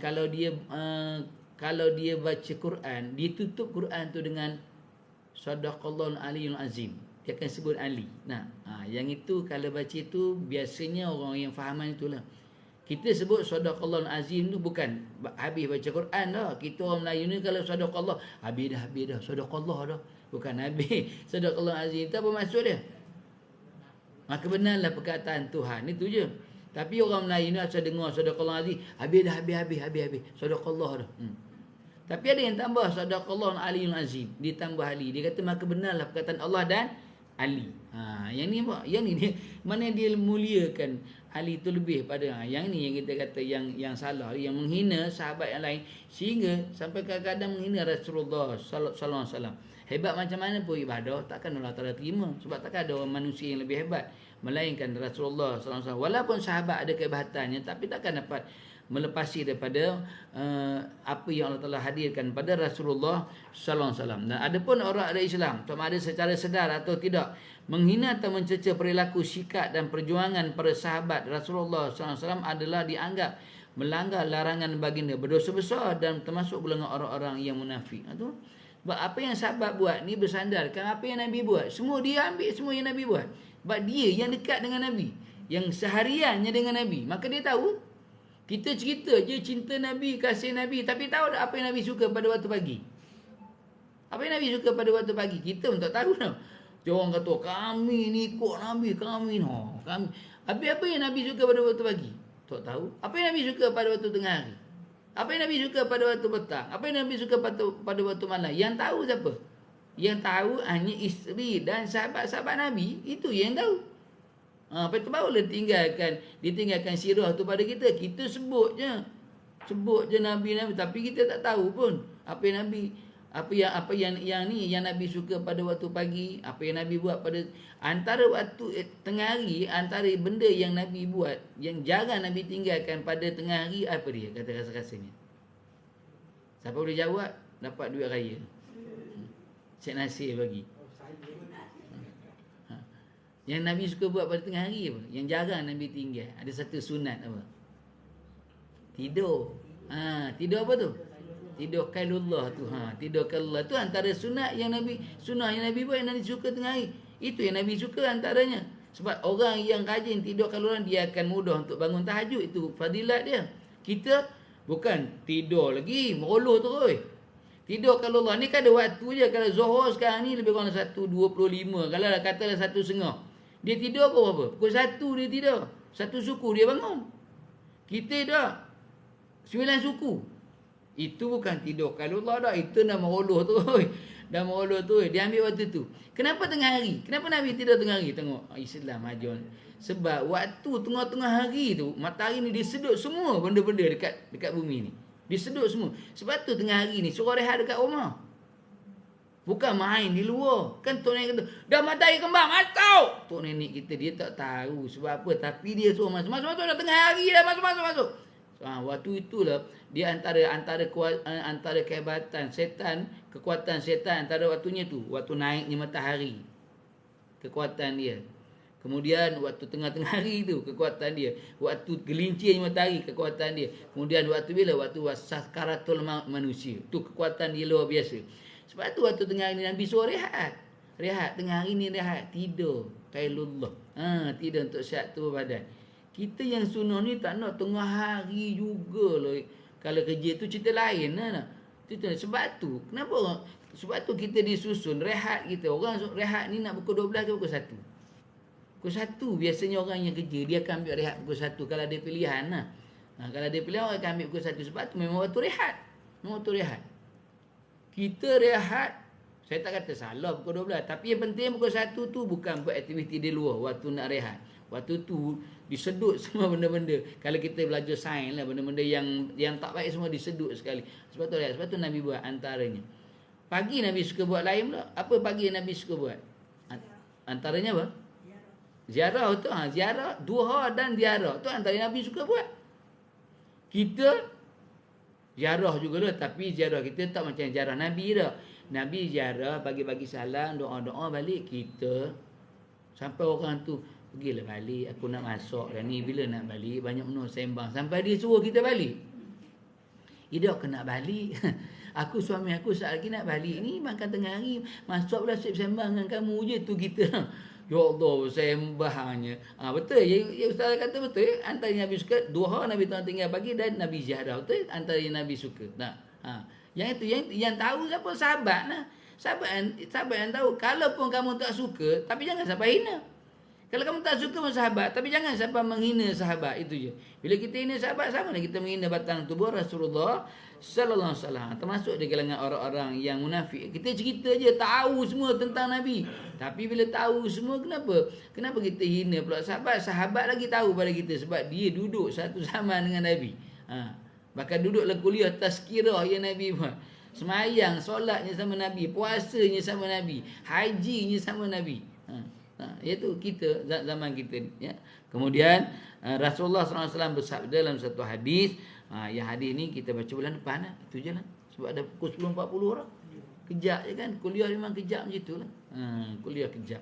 Speaker 2: kalau dia baca Quran, dia tutup Quran tu dengan Sadaqallahul Aliyul Azim. Dia akan sebut Ali. Yang itu kalau baca itu biasanya orang yang fahaman itulah. Kita sebut Sadaqallahul Azim tu bukan habis baca Quran dah. Kita orang Melayu ni kalau Sadaqallah, habis dah Sadaqallah dah. Bukan habis. Sadaqallahul Azim tu apa maksud dia? Maka benarlah perkataan Tuhan, itu je. Tapi orang Melayu ni asal dengar Sadaqallahul Azim, habis. Sadaqallah dah. Tapi ada yang tambah Sadaqallahul Aliyul Azim, ditambah Ali. Dia kata maka benarlah perkataan Allah dan Ali. Yang ni dia mana dia muliakan Ali tu lebih pada yang ni yang kita kata yang salah, yang menghina sahabat yang lain sehingga sampai kadang-kadang menghina Rasulullah sallallahu alaihi wasallam. Hebat macam mana pun ibadah takkan Allah Taala terima, sebab takkan ada orang manusia yang lebih hebat melainkan Rasulullah sallallahu alaihi wasallam. Walaupun sahabat ada kehebatannya tapi takkan dapat melepasi daripada apa yang Allah Taala hadirkan pada Rasulullah sallallahu alaihi wasallam. Dan adapun orang ada Islam, sama ada secara sedar atau tidak, menghina atau mencerca perilaku, sikap dan perjuangan para sahabat Rasulullah sallallahu alaihi wasallam adalah dianggap melanggar larangan baginda, berdosa besar dan termasuk golongan orang-orang yang munafik. Itu sebab apa yang sahabat buat ni bersandarkan apa yang Nabi buat. Semua dia ambil semua yang Nabi buat. Sebab dia yang dekat dengan Nabi, yang sehariannya dengan Nabi. Maka dia tahu. Kita cerita je cinta Nabi, kasih Nabi, tapi tahu tak apa yang Nabi suka pada waktu pagi? Apa yang Nabi suka pada waktu pagi? Kita pun tak tahu tau. Orang kata kami ni ikut Nabi, kami. Habis apa yang Nabi suka pada waktu pagi? Tak tahu. Apa yang Nabi suka pada waktu tengah hari? Apa yang Nabi suka pada waktu petang? Apa yang Nabi suka pada waktu malam? Yang tahu siapa? Yang tahu hanya isteri dan sahabat-sahabat Nabi. Itu yang tahu. Lepas tu barulah ditinggalkan sirah tu pada kita. Kita sebut je Nabi, tapi kita tak tahu pun apa yang Nabi, apa yang Nabi suka pada waktu pagi, apa yang Nabi buat pada antara waktu tengah hari, antara benda yang Nabi buat yang jarang Nabi tinggalkan pada tengah hari, apa dia kata rasa-rasanya? Siapa boleh jawab dapat duit raya. Cik Nasir bagi. Yang Nabi suka buat pada tengah hari apa? Yang jarang Nabi tinggal. Ada satu sunat apa? Tidur. Tidur apa tu? Tidur kailullah tu. Tidur kailullah tu antara sunat yang Nabi buat yang Nabi suka tengah hari. Itu yang Nabi suka antaranya. Sebab orang yang rajin tidur kailullah dia akan mudah untuk bangun tahajud. Itu fadilat dia. Kita bukan tidur lagi, meroloh terus. Tidur kailullah ni kan ada waktu je. Kalau Zuhur sekarang ni lebih kurang 1.25. Kalau katalah 1.30. Dia tidur ke berapa? Pukul 1 dia tidur. 1 suku dia bangun. Kita dah 9 suku. Itu bukan tidur kailullah dah. Itu dah meroloh tu. Dah meroloh tu. Dia ambil waktu tu. Kenapa tengah hari? Kenapa Nabi tidur tengah hari? Tengok Islam ajar. Sebab waktu tengah-tengah hari tu, matahari ni disedut semua benda-benda dekat bumi ni. Disedut semua. Sebab tu tengah hari ni suruh rehat dekat rumah. Bukan main di luar. Kan Tok Nenek kata, dah matahari kembang, masuk. Tok Nenek kita dia tak tahu sebab apa. Tapi dia suruh masuk dah tengah hari dah, masuk. Waktu itulah dia antara kehebatan setan, kekuatan setan antara waktunya tu, waktu naiknya matahari, kekuatan dia. Kemudian waktu tengah-tengah hari tu kekuatan dia, waktu gelincirnya matahari kekuatan dia. Kemudian waktu bila? Waktu sakaratul manusia. Tu kekuatan dia luar biasa. Sebab tu waktu tengah hari ni Nabi suruh rehat. Rehat tengah hari ni, rehat, tidur. Qailullah. Tidur untuk sihat tubuh badan. Kita yang sunnah ni tak nak tengah hari juga lah. Kalau kerja tu cerita lain lah. Sebab tu, kenapa orang? Sebab tu kita disusun rehat kita. Orang rehat ni nak pukul 12 ke pukul 1. Pukul 1 biasanya orang yang kerja, dia akan ambil rehat pukul 1 kalau ada pilihan lah. Kalau ada pilihan, orang akan ambil pukul 1. Sebab tu memang waktu rehat. Memang waktu rehat. Kita rehat, saya tak kata salah pukul 12. Tapi yang penting pukul 1 tu bukan buat aktiviti di luar. Waktu nak rehat. Waktu tu disedut semua benda-benda. Kalau kita belajar sains lah, benda-benda yang tak baik semua disedut sekali. Sebab tu Nabi buat antaranya. Pagi Nabi suka buat lain pula. Apa pagi yang Nabi suka buat? Antaranya apa? Ziarah tu. Ziarah, duha dan ziarah. Tu antara Nabi suka buat. Kita ziarah juga lah. Tapi ziarah kita tak macam ziarah Nabi dah. Nabi ziarah, bagi-bagi salam, doa-doa balik. Kita sampai orang tu, pergilah balik, aku nak masuk dah ni, bila nak balik, banyak menua sembang. Sampai dia suruh kita balik. Ida aku nak balik. Aku suami aku saat lagi nak balik ni, makan tengah hari, masuk pula sembang dengan kamu je tu kita. Ya Allah, sembahnya. Betul ya Ustaz kata betul ya? Antara yang Nabi suka duha, Nabi tinggal pagi, dan Nabi ziarah. Betul antara yang Nabi suka. Yang itu yang tahu siapa? Sahabat nah. Sahabat yang tahu. Kalaupun kamu tak suka, tapi jangan sampai hina. Kalau kamu tak suka sama sahabat, tapi jangan sampai menghina sahabat, itu je. Bila kita hina sahabat, sama lah kita menghina batang tubuh Rasulullah sallallahu alaihi wasallam. Termasuk di kalangan orang-orang yang munafik. Kita cerita je, tahu semua tentang Nabi. Tapi bila tahu semua, kenapa? Kenapa kita hina pula sahabat? Sahabat lagi tahu pada kita sebab dia duduk satu zaman dengan Nabi. Bahkan duduklah kuliah tazkirah yang Nabi buat. Semayang, solatnya sama Nabi, puasanya sama Nabi, hajinya sama Nabi. Iaitu kita zaman kita ni, ya. Kemudian Rasulullah SAW bersabda dalam satu hadis, yang hadis ni kita baca bulan depan lah. Itu je lah. Sebab ada pukul 10.40 orang. Kejap je kan. Kuliah memang kejap macam itulah. Kuliah kejap.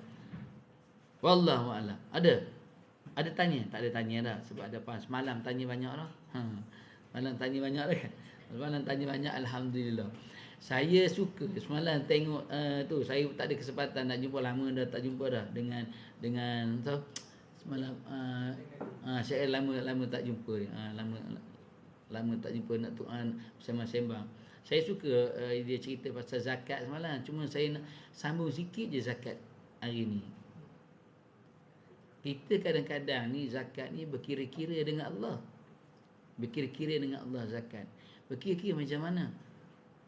Speaker 2: Wallahu a'lam. Ada tanya? Tak ada tanya dah. Sebab ada pas malam tanya banyak orang. Malam tanya banyak dah kan. Malam tanya banyak, alhamdulillah. Saya suka semalam tengok tu, saya tak ada kesempatan nak jumpa, lama dah tak jumpa dah dengan tahu semalam saya lama tak jumpa, lama tak jumpa nak bersama sembang. Saya suka dia cerita pasal zakat semalam, cuma saya nak sambung sikit je zakat hari ni. Kita kadang-kadang ni zakat ni berkira-kira dengan Allah. Berkira-kira dengan Allah zakat. Berkira-kira macam mana?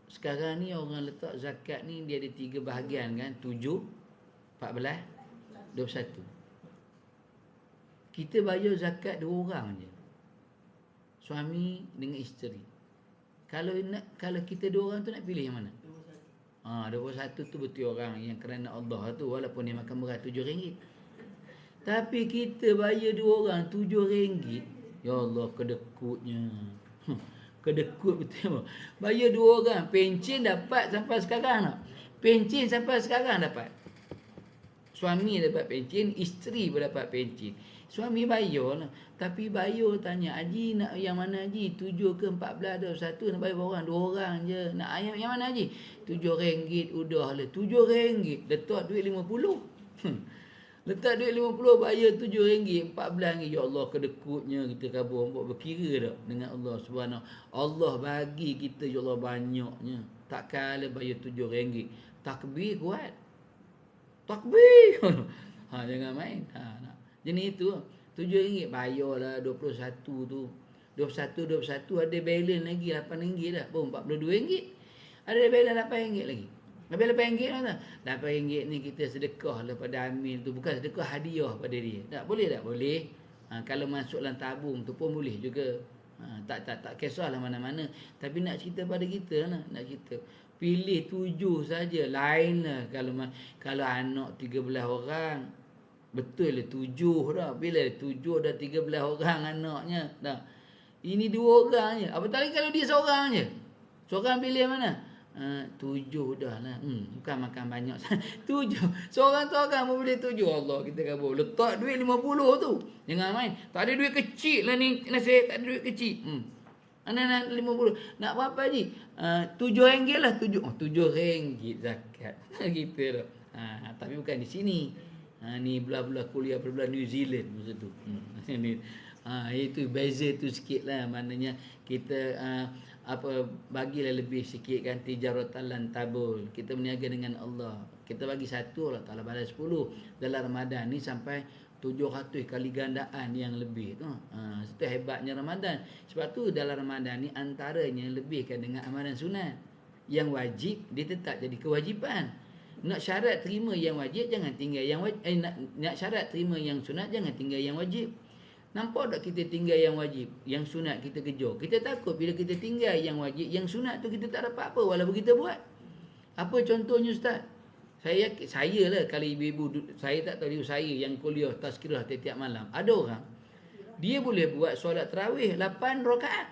Speaker 2: Sekarang ni orang letak zakat ni dia ada 3 bahagian kan, 7, 14, 21. Kita bayar zakat 2 orang je. Suami dengan isteri. Kalau kita 2 orang tu nak pilih yang mana? 21 tu betul orang yang kerana Allah tu, walaupun dia makan berat RM7. Tapi kita bayar 2 orang RM7. Ya Allah, kedekutnya. Kedekut betul. Bayar 2 orang, pencen dapat sampai sekarang tak? Pencen sampai sekarang dapat. Suami dapat pencen, isteri pun dapat pencen. Suami bayar lah. Tapi bayar tanya, Haji nak yang mana Haji? 7 ke 14, 21 nak bayar orang? 2 orang je. Nak yang mana Haji? RM7 udah lah. RM7. Letak duit 50. Letak duit 50, bayar RM7, 14 ringgit. Ya Allah, kedekutnya kita kabur. Buat berkira tak dengan Allah Subhanahu. Allah bagi kita ya Allah banyaknya. Tak kala bayar RM7. Takbir kuat. Takbir. Jangan main. Jenis itu. RM7 bayarlah 21 tu. 21 ada balance lagi RM8 dah. Pun RM42. Ada balance RM8 lagi. Habis RM8 mana? RM8 ni kita sedekah lah pada amil tu. Bukan sedekah, hadiah pada dia. Tak boleh tak? Boleh. Kalau masuk dalam tabung tu pun boleh juga. Tak kisahlah mana-mana. Tapi nak cerita pada kita lah. Nak cerita. Pilih 7 saja. Lain lah. Kalau anak 13 orang. Betul lah 7 dah. Bila 7 dah 13 orang anaknya. Dah. Ini 2 orang je. Apatah lagi kalau dia seorang je. Seorang pilih mana? 7 dah lah. Bukan makan banyak. 7. Seorang-seorang pun boleh 7. Allah, kita kabur. Letak duit 50 tu. Jangan main. Tak ada duit kecil lah ni. Nasihat tak ada duit kecil. Anak-anak 50. Nak berapa je? 7 ringgit lah. 7 ringgit zakat. Gitu dah. Tapi bukan di sini. Ni belah-belah kuliah belah New Zealand masa tu. Itu beza tu sikit lah. Maknanya kita bagilah lebih sikit kan, tijaratan lan tabul. Kita berniaga dengan Allah. Kita bagi 1, Allah Ta'ala balas 10 dalam Ramadan ni sampai 700 kali gandaan yang lebih tu. Itu hebatnya Ramadan. Sebab tu dalam Ramadan ni antaranya lebihkan dengan amalan sunat. Yang wajib dia tetap jadi kewajipan. Nak syarat terima yang wajib, jangan tinggal yang wajib. Nak syarat terima yang sunat, jangan tinggal yang wajib. Nampak tak kita tinggal yang wajib, yang sunat kita kejar. Kita takut bila kita tinggal yang wajib, yang sunat tu kita tak dapat apa walaupun kita buat. Apa contohnya Ustaz? Saya lah, kalau ibu-ibu, saya tak tahu saya yang kuliah tazkirah tiap-tiap malam. Ada orang, dia boleh buat solat tarawih 8 rakaat.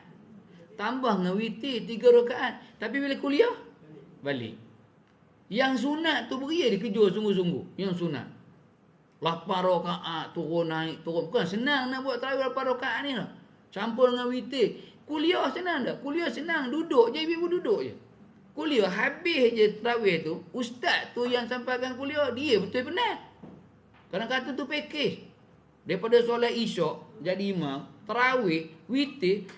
Speaker 2: Tambah dengan witir 3 rakaat. Tapi bila kuliah, balik. Yang sunat tu beria dia kejar sungguh-sungguh. Yang sunat 8 rakaat, turun naik, turun. Bukan senang nak buat tarawih 8 rakaat ni lah. Campur dengan witir. Kuliah senang dah. Kuliah senang. Duduk je, ibu duduk je. Kuliah habis je tarawih tu. Ustaz tu yang sampaikan kuliah, dia betul penat. Kadang-kadang tu package. Daripada solat isyak, jadi imam, tarawih, witir.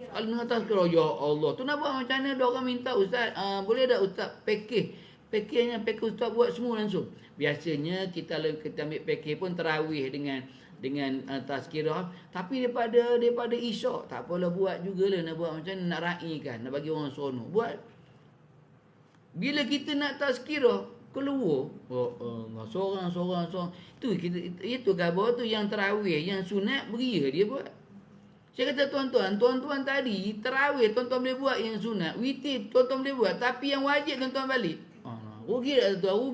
Speaker 2: Kalau dengan tazkirah, ya Allah. Tu nak buat macam mana? Dia orang minta Ustaz, boleh tak Ustaz package? Package Ustaz buat semua langsung. Biasanya kita ambil package pun tarawih dengan tazkirah, tapi daripada isyak tak apalah, buat jugalah. Nak buat macam mana, nak raikan, nak bagi orang seronok, buat. Bila kita nak tazkirah keluar, seorang tu itu khabar tu yang tarawih, yang sunat beria dia buat. Saya kata tuan-tuan tadi tarawih tuan-tuan boleh buat, yang sunat witir tuan-tuan boleh buat, tapi yang wajib tuan-tuan balik. Rugi tak tuan?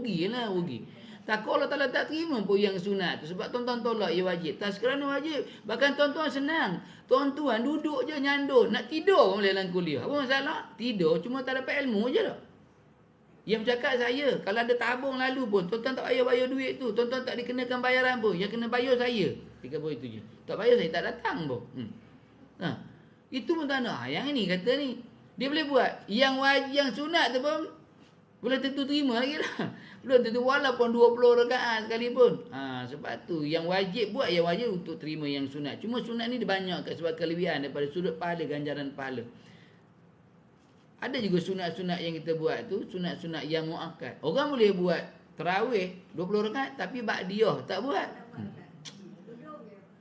Speaker 2: Rugi. Takut Allah Ta'ala tak terima pun yang sunat tu. Sebab tuan-tuan tolak yang wajib. Tazkirah ni wajib. Bahkan tuan-tuan senang. Tuan-tuan duduk je nyandul. Nak tidur pun boleh dalam kuliah. Apa masalah? Tidur cuma tak dapat ilmu je lah. Yang bercakap saya, kalau ada tabung lalu pun, tuan-tuan tak payah bayar duit tu. Tuan-tuan tak dikenakan bayaran pun. Yang kena bayar saya. Tiga pun itu je. Tak bayar saya tak datang pun. Itu pun tak nak. Yang ini kata ni, dia boleh buat. Yang wajib, yang sunat tu pun belum tentu terima lagi lah. Belum tentu walaupun 20 rakaat sekalipun. Sebab tu yang wajib buat, yang wajib untuk terima yang sunat. Cuma sunat ni dia banyak sebab kelebihan daripada sudut pahala, ganjaran pahala. Ada juga sunat-sunat yang kita buat tu, sunat-sunat yang muakkad. Orang boleh buat tarawih 20 rakaat tapi ba'diyah tak buat.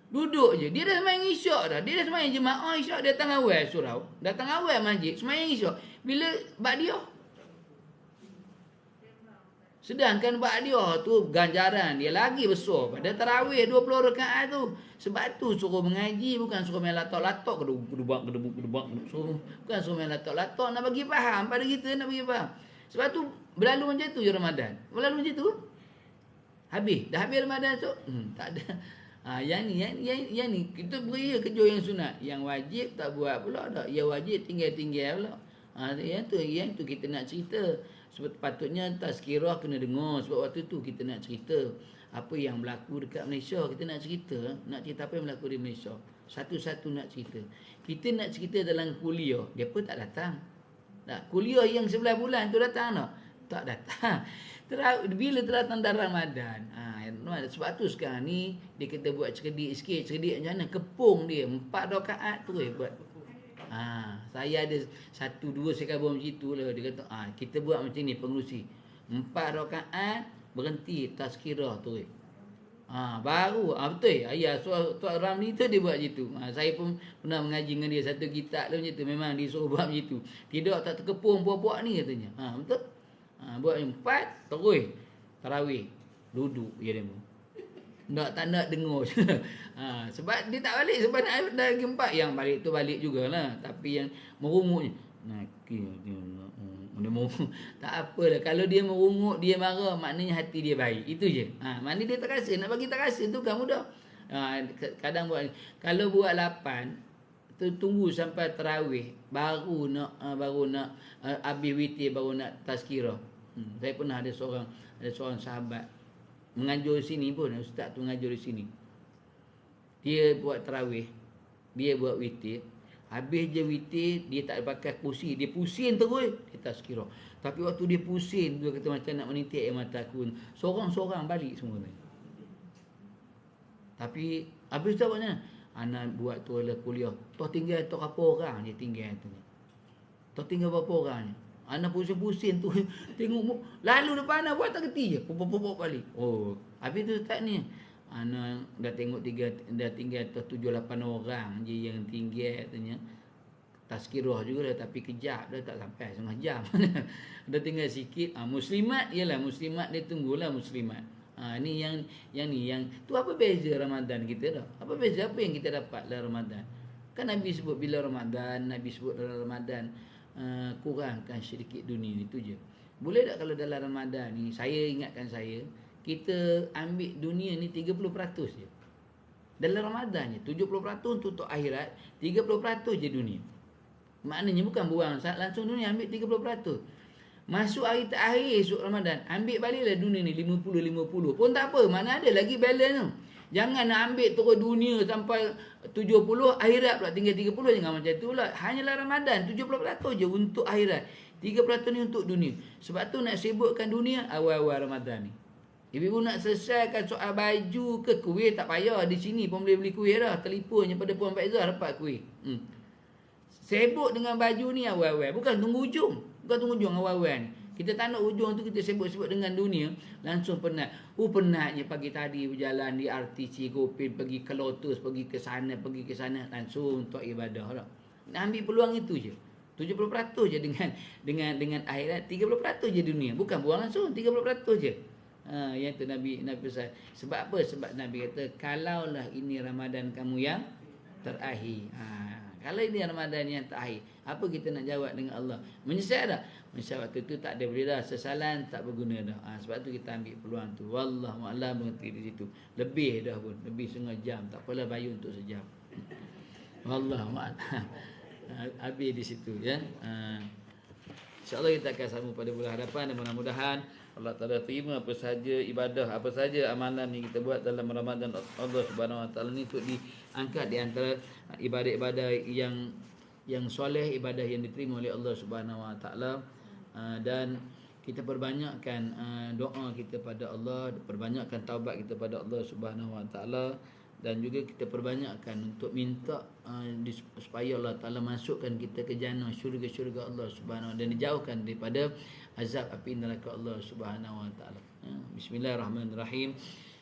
Speaker 2: Duduk je. Dia dah semayang isyak dah. Dia dah semayang jemaah isyak, datang awal surau. Datang awal masjid, semayang isyak. Bila ba'diyah, sedangkan ba'diyah tu ganjaran dia lagi besar pada tarawih 20 rakaat tu. Sebab tu suruh mengaji, bukan suruh main latok-latok gedubak. Bukan suruh main latok-latok, nak bagi faham pada kita, nak bagi faham. Sebab tu berlalu macam tu je Ramadan. Berlalu macam tu. Habis. Dah habis Ramadan tu. Tak ada. Yang ni kita beria kerja yang sunat. Yang wajib tak buat pula dah. Yang wajib tinggal pula. Yang tu kita nak cerita. Sebab patutnya tazkirah kena dengar. Sebab waktu tu kita nak cerita apa yang berlaku dekat Malaysia. Kita nak cerita. Nak cerita apa yang berlaku di Malaysia. Satu-satu nak cerita. Kita nak cerita dalam kuliah. Dia pun tak datang. Kuliah yang 11 bulan tu datang tak? Tak datang. Bila datang dalam Ramadan. Sebab tu sekarang ni dia kata buat cerdik sikit. Cerdik macam mana? Kepung dia 4 rakaat tu buat. Saya ada 1-2 saya khabar macam itulah. Dia kata kita buat macam ni pengurusi. 4 rakaat berhenti tazkirah tu. Baru betul. Ayah Tuan Ramli tu dia buat macam tu. Saya pun pernah mengaji dengan dia satu kitab lah macam tu. Memang dia suruh buat macam tu. Tidak tak terkepung buat-buat ni katanya. Betul. Buat 4 terus tarawih. Duduk je dia pun. Tak nak dengar. Sebab dia tak balik. Sebab nak lagi 4. Yang balik tu balik jugalah. Tapi yang merungut ni. Dia merungut. Tak apalah. Kalau dia merungut, dia marah, maknanya hati dia baik. Itu je. Maknanya dia tak rasa. Nak bagi tak rasa tu kan mudah. Kadang buat. Kalau buat 8, tunggu sampai tarawih baru nak habis witir baru nak tazkirah. Saya pernah ada seorang sahabat mengajar di sini pun, ustaz tu mengajar di sini. Dia buat tarawih, dia buat witir. Habis je witir, dia tak pakai kursi, dia pusing terus, dia tazkirah. Tapi waktu dia pusing, dia kata macam nak menitik air mata aku. Sorang-sorang balik semua ni. Tapi habis tu buatnya, anak buat tu adalah kuliah. Toh tinggal tok apa orang je tinggal tu ni. Toh tinggal berapa orang ni. Anak pusing-pusing tu tengok lalu depan anak buat tak kerti je. Pop balik. Oh, habis tu tak ni. Anak dah tengok dah tinggal 7-8 orang je yang tinggal katanya. Tazkirah juga dah, tapi kejap dah, tak sampai setengah jam. Dah tinggal sikit. Muslimat ialah muslimat, dia tunggulah muslimat. Ni yang tu apa beza Ramadan kita dah? Apa beza apa yang kita dapat dalam Ramadan? Kan Nabi sebut bila Ramadan, Nabi sebut dalam Ramadan kurangkan sedikit dunia, itu je. Boleh tak kalau dalam Ramadan ni, saya ingatkan kita ambil dunia ni 30% je. Dalam Ramadan je 70% untuk akhirat, 30% je dunia. Maknanya bukan buang langsung dunia, ambil 30%. Masuk hari terakhir esok Ramadan, ambil baliklah dunia ni 50-50 pun tak apa, mana ada lagi balance tu. Jangan nak ambil terus dunia sampai 70, akhirat pula tinggal 30. Jangan macam tu lah. Hanyalah Ramadan 70% je untuk akhirat, 30% ni untuk dunia. Sebab tu nak sibukkan dunia awal-awal Ramadan ni. Ibu nak selesaikan soal baju ke kuih, tak payah, di sini pun boleh beli kuih dah. Telefonnya pada Puan Faizah dapat kuih. Sibuk dengan baju ni awal-awal, bukan tunggu ujung. Bukan tunggu ujung awal-awal ni. Kita tak nak ujung tu kita sibuk-sibuk dengan dunia, langsung penat. Penatnya pagi tadi berjalan di RTC Gopin, pergi ke Lotus, pergi ke sana, langsung untuk ibadah dah. Nak ambil peluang itu je. 70% je dengan akhirat, 30% je dunia. Bukan buang langsung, 30% je. Yang tu Nabi pesan. Sebab apa? Sebab Nabi kata, kalaulah ini Ramadan kamu yang terakhir. Kalau ini Ramadan yang terakhir, apa kita nak jawab dengan Allah? Menyesal tak? Menyesal waktu tu tak ada, boleh dah. Sesalan tak berguna dah. Sebab tu kita ambil peluang tu. Wallahu a'lam berhenti di situ. Lebih dah pun, lebih setengah jam. Tak apalah, bayar untuk sejam. Wallahu a'lam. Habis di situ ya. InsyaAllah kita akan sambung pada bulan hadapan, dan mudah-mudahan Allah Ta'ala terima apa sahaja ibadah, apa sahaja amalan yang kita buat dalam Ramadan Allah Subhanahu Wa Ta'ala ni untuk diangkat di antara ibadah-ibadah yang soleh, ibadah yang diterima oleh Allah Subhanahu Wa Ta'ala. Dan kita perbanyakkan doa kita pada Allah, perbanyakkan taubat kita pada Allah Subhanahu Wa Ta'ala, dan juga kita perbanyakkan untuk minta supaya Allah Ta'ala masukkan kita ke jannah, syurga-syurga Allah Subhanahu Wa Ta'ala, dan dijauhkan daripada azab api neraka Allah Subhanahu Wa Ta'ala. Bismillahirrahmanirrahim.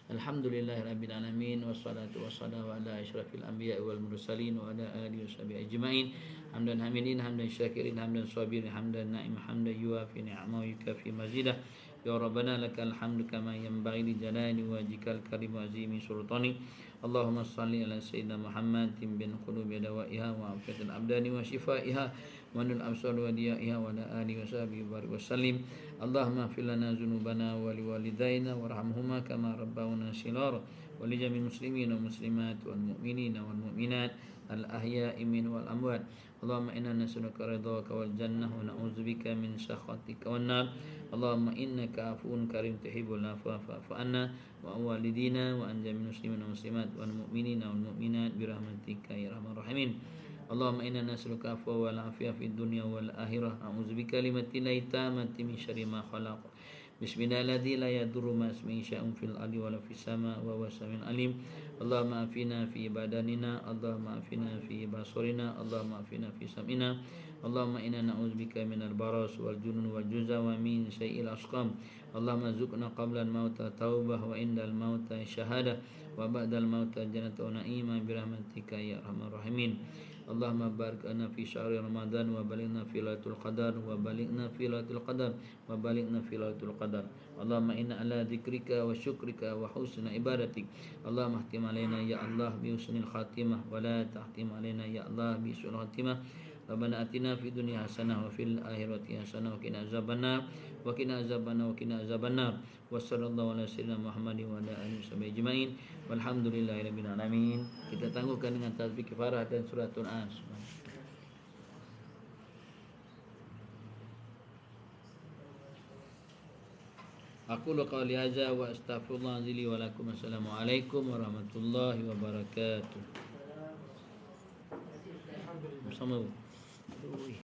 Speaker 2: Alhamdulillahirabbil alamin, wassalatu wassalamu ala asyrafil anbiya'i wal mursalin wa ala alihi washabihi ajmain. Hamdan hamidin, hamdan syakirin, hamdan sabirin, hamdan na'im, hamdan yuafi ni'amahu yukafi mazidah. Ya Rabbana lakal hamdu kama yanbaghi li jalali wajhikal karim wa azimi sultani. Allahumma salli ala sayyidina Muhammadin bin qulubi dawaiha wa afiyatil abdani wa shifaiha wa nul absar wa diyaiha wa ala alihi wa sahbihi wa sallim. Allahumma fil lana dzunubana wa liwalidayna warhamhuma kama rabbawna shighara wa li jami'il muslimin wa muslimat wal mu'minina wal mu'minat al ahya'i min wal amwat. Allahumma inna nas'aluka ridhaka wal jannah wa na'udzubika min sakhatika wan nar. Allahumma innaka afuwun karim tuhibbul afwa fa'fu anna wa walidina wa an jami'il muslimin wa muslimat wal mu'minina wal mu'minat bi rahmatika ya arhamar rahimin. Allahumma inna nas'aluka afwa wal afiyah fid dunya wal akhirah. A'udzubika kalimati la tamati min syarri ma khalaq. Bismillahirrahmanirrahim. La yadurru ma ismihi syai'un fil ardi wa la fis sama wa huwa samiul alim. Allahumma afina fi badanina, Allahumma afina fi basarina, Allahumma afina fi sam'ina. Allahumma inna na'udzubika minal baras wal junun wal juza wa min syai'il asqam. Allahumma zuqna qabla al-mauta taubah wa indal mauta syahada wa ba'dal mauta jannata wa na'ima bi rahmatika ya arhamar rahimin. Allahumma barik lana fi syahri Ramadan wa balighna fi lailatul qadar wa balighna fi lailatul qadar wa balighna fi lailatul qadar. Allahumma inna ala dzikrika wa syukrika wa husna ibadatik. Allahumma ihtim alaina ya Allah bi husnil khatimah wa la tahtim alaina ya Allah bi su'il khatimah. Rabbana atina fid dunya hasanah wa fil akhirati hasanah wa qina azabannar.
Speaker 1: wa qina azabannar wa qina azabannar. Wa sallallahu ala sayyidina Muhammadin wa ala alihi washabihi ajmain. Walhamdulillahirabbil alamin. Kita tangguhkan dengan tasbih kifarah dan suratul As. Aku qawli hadza wa astaghfirullah li wa lakum. Assalamualaikum warahmatullahi wabarakatuh. Bersama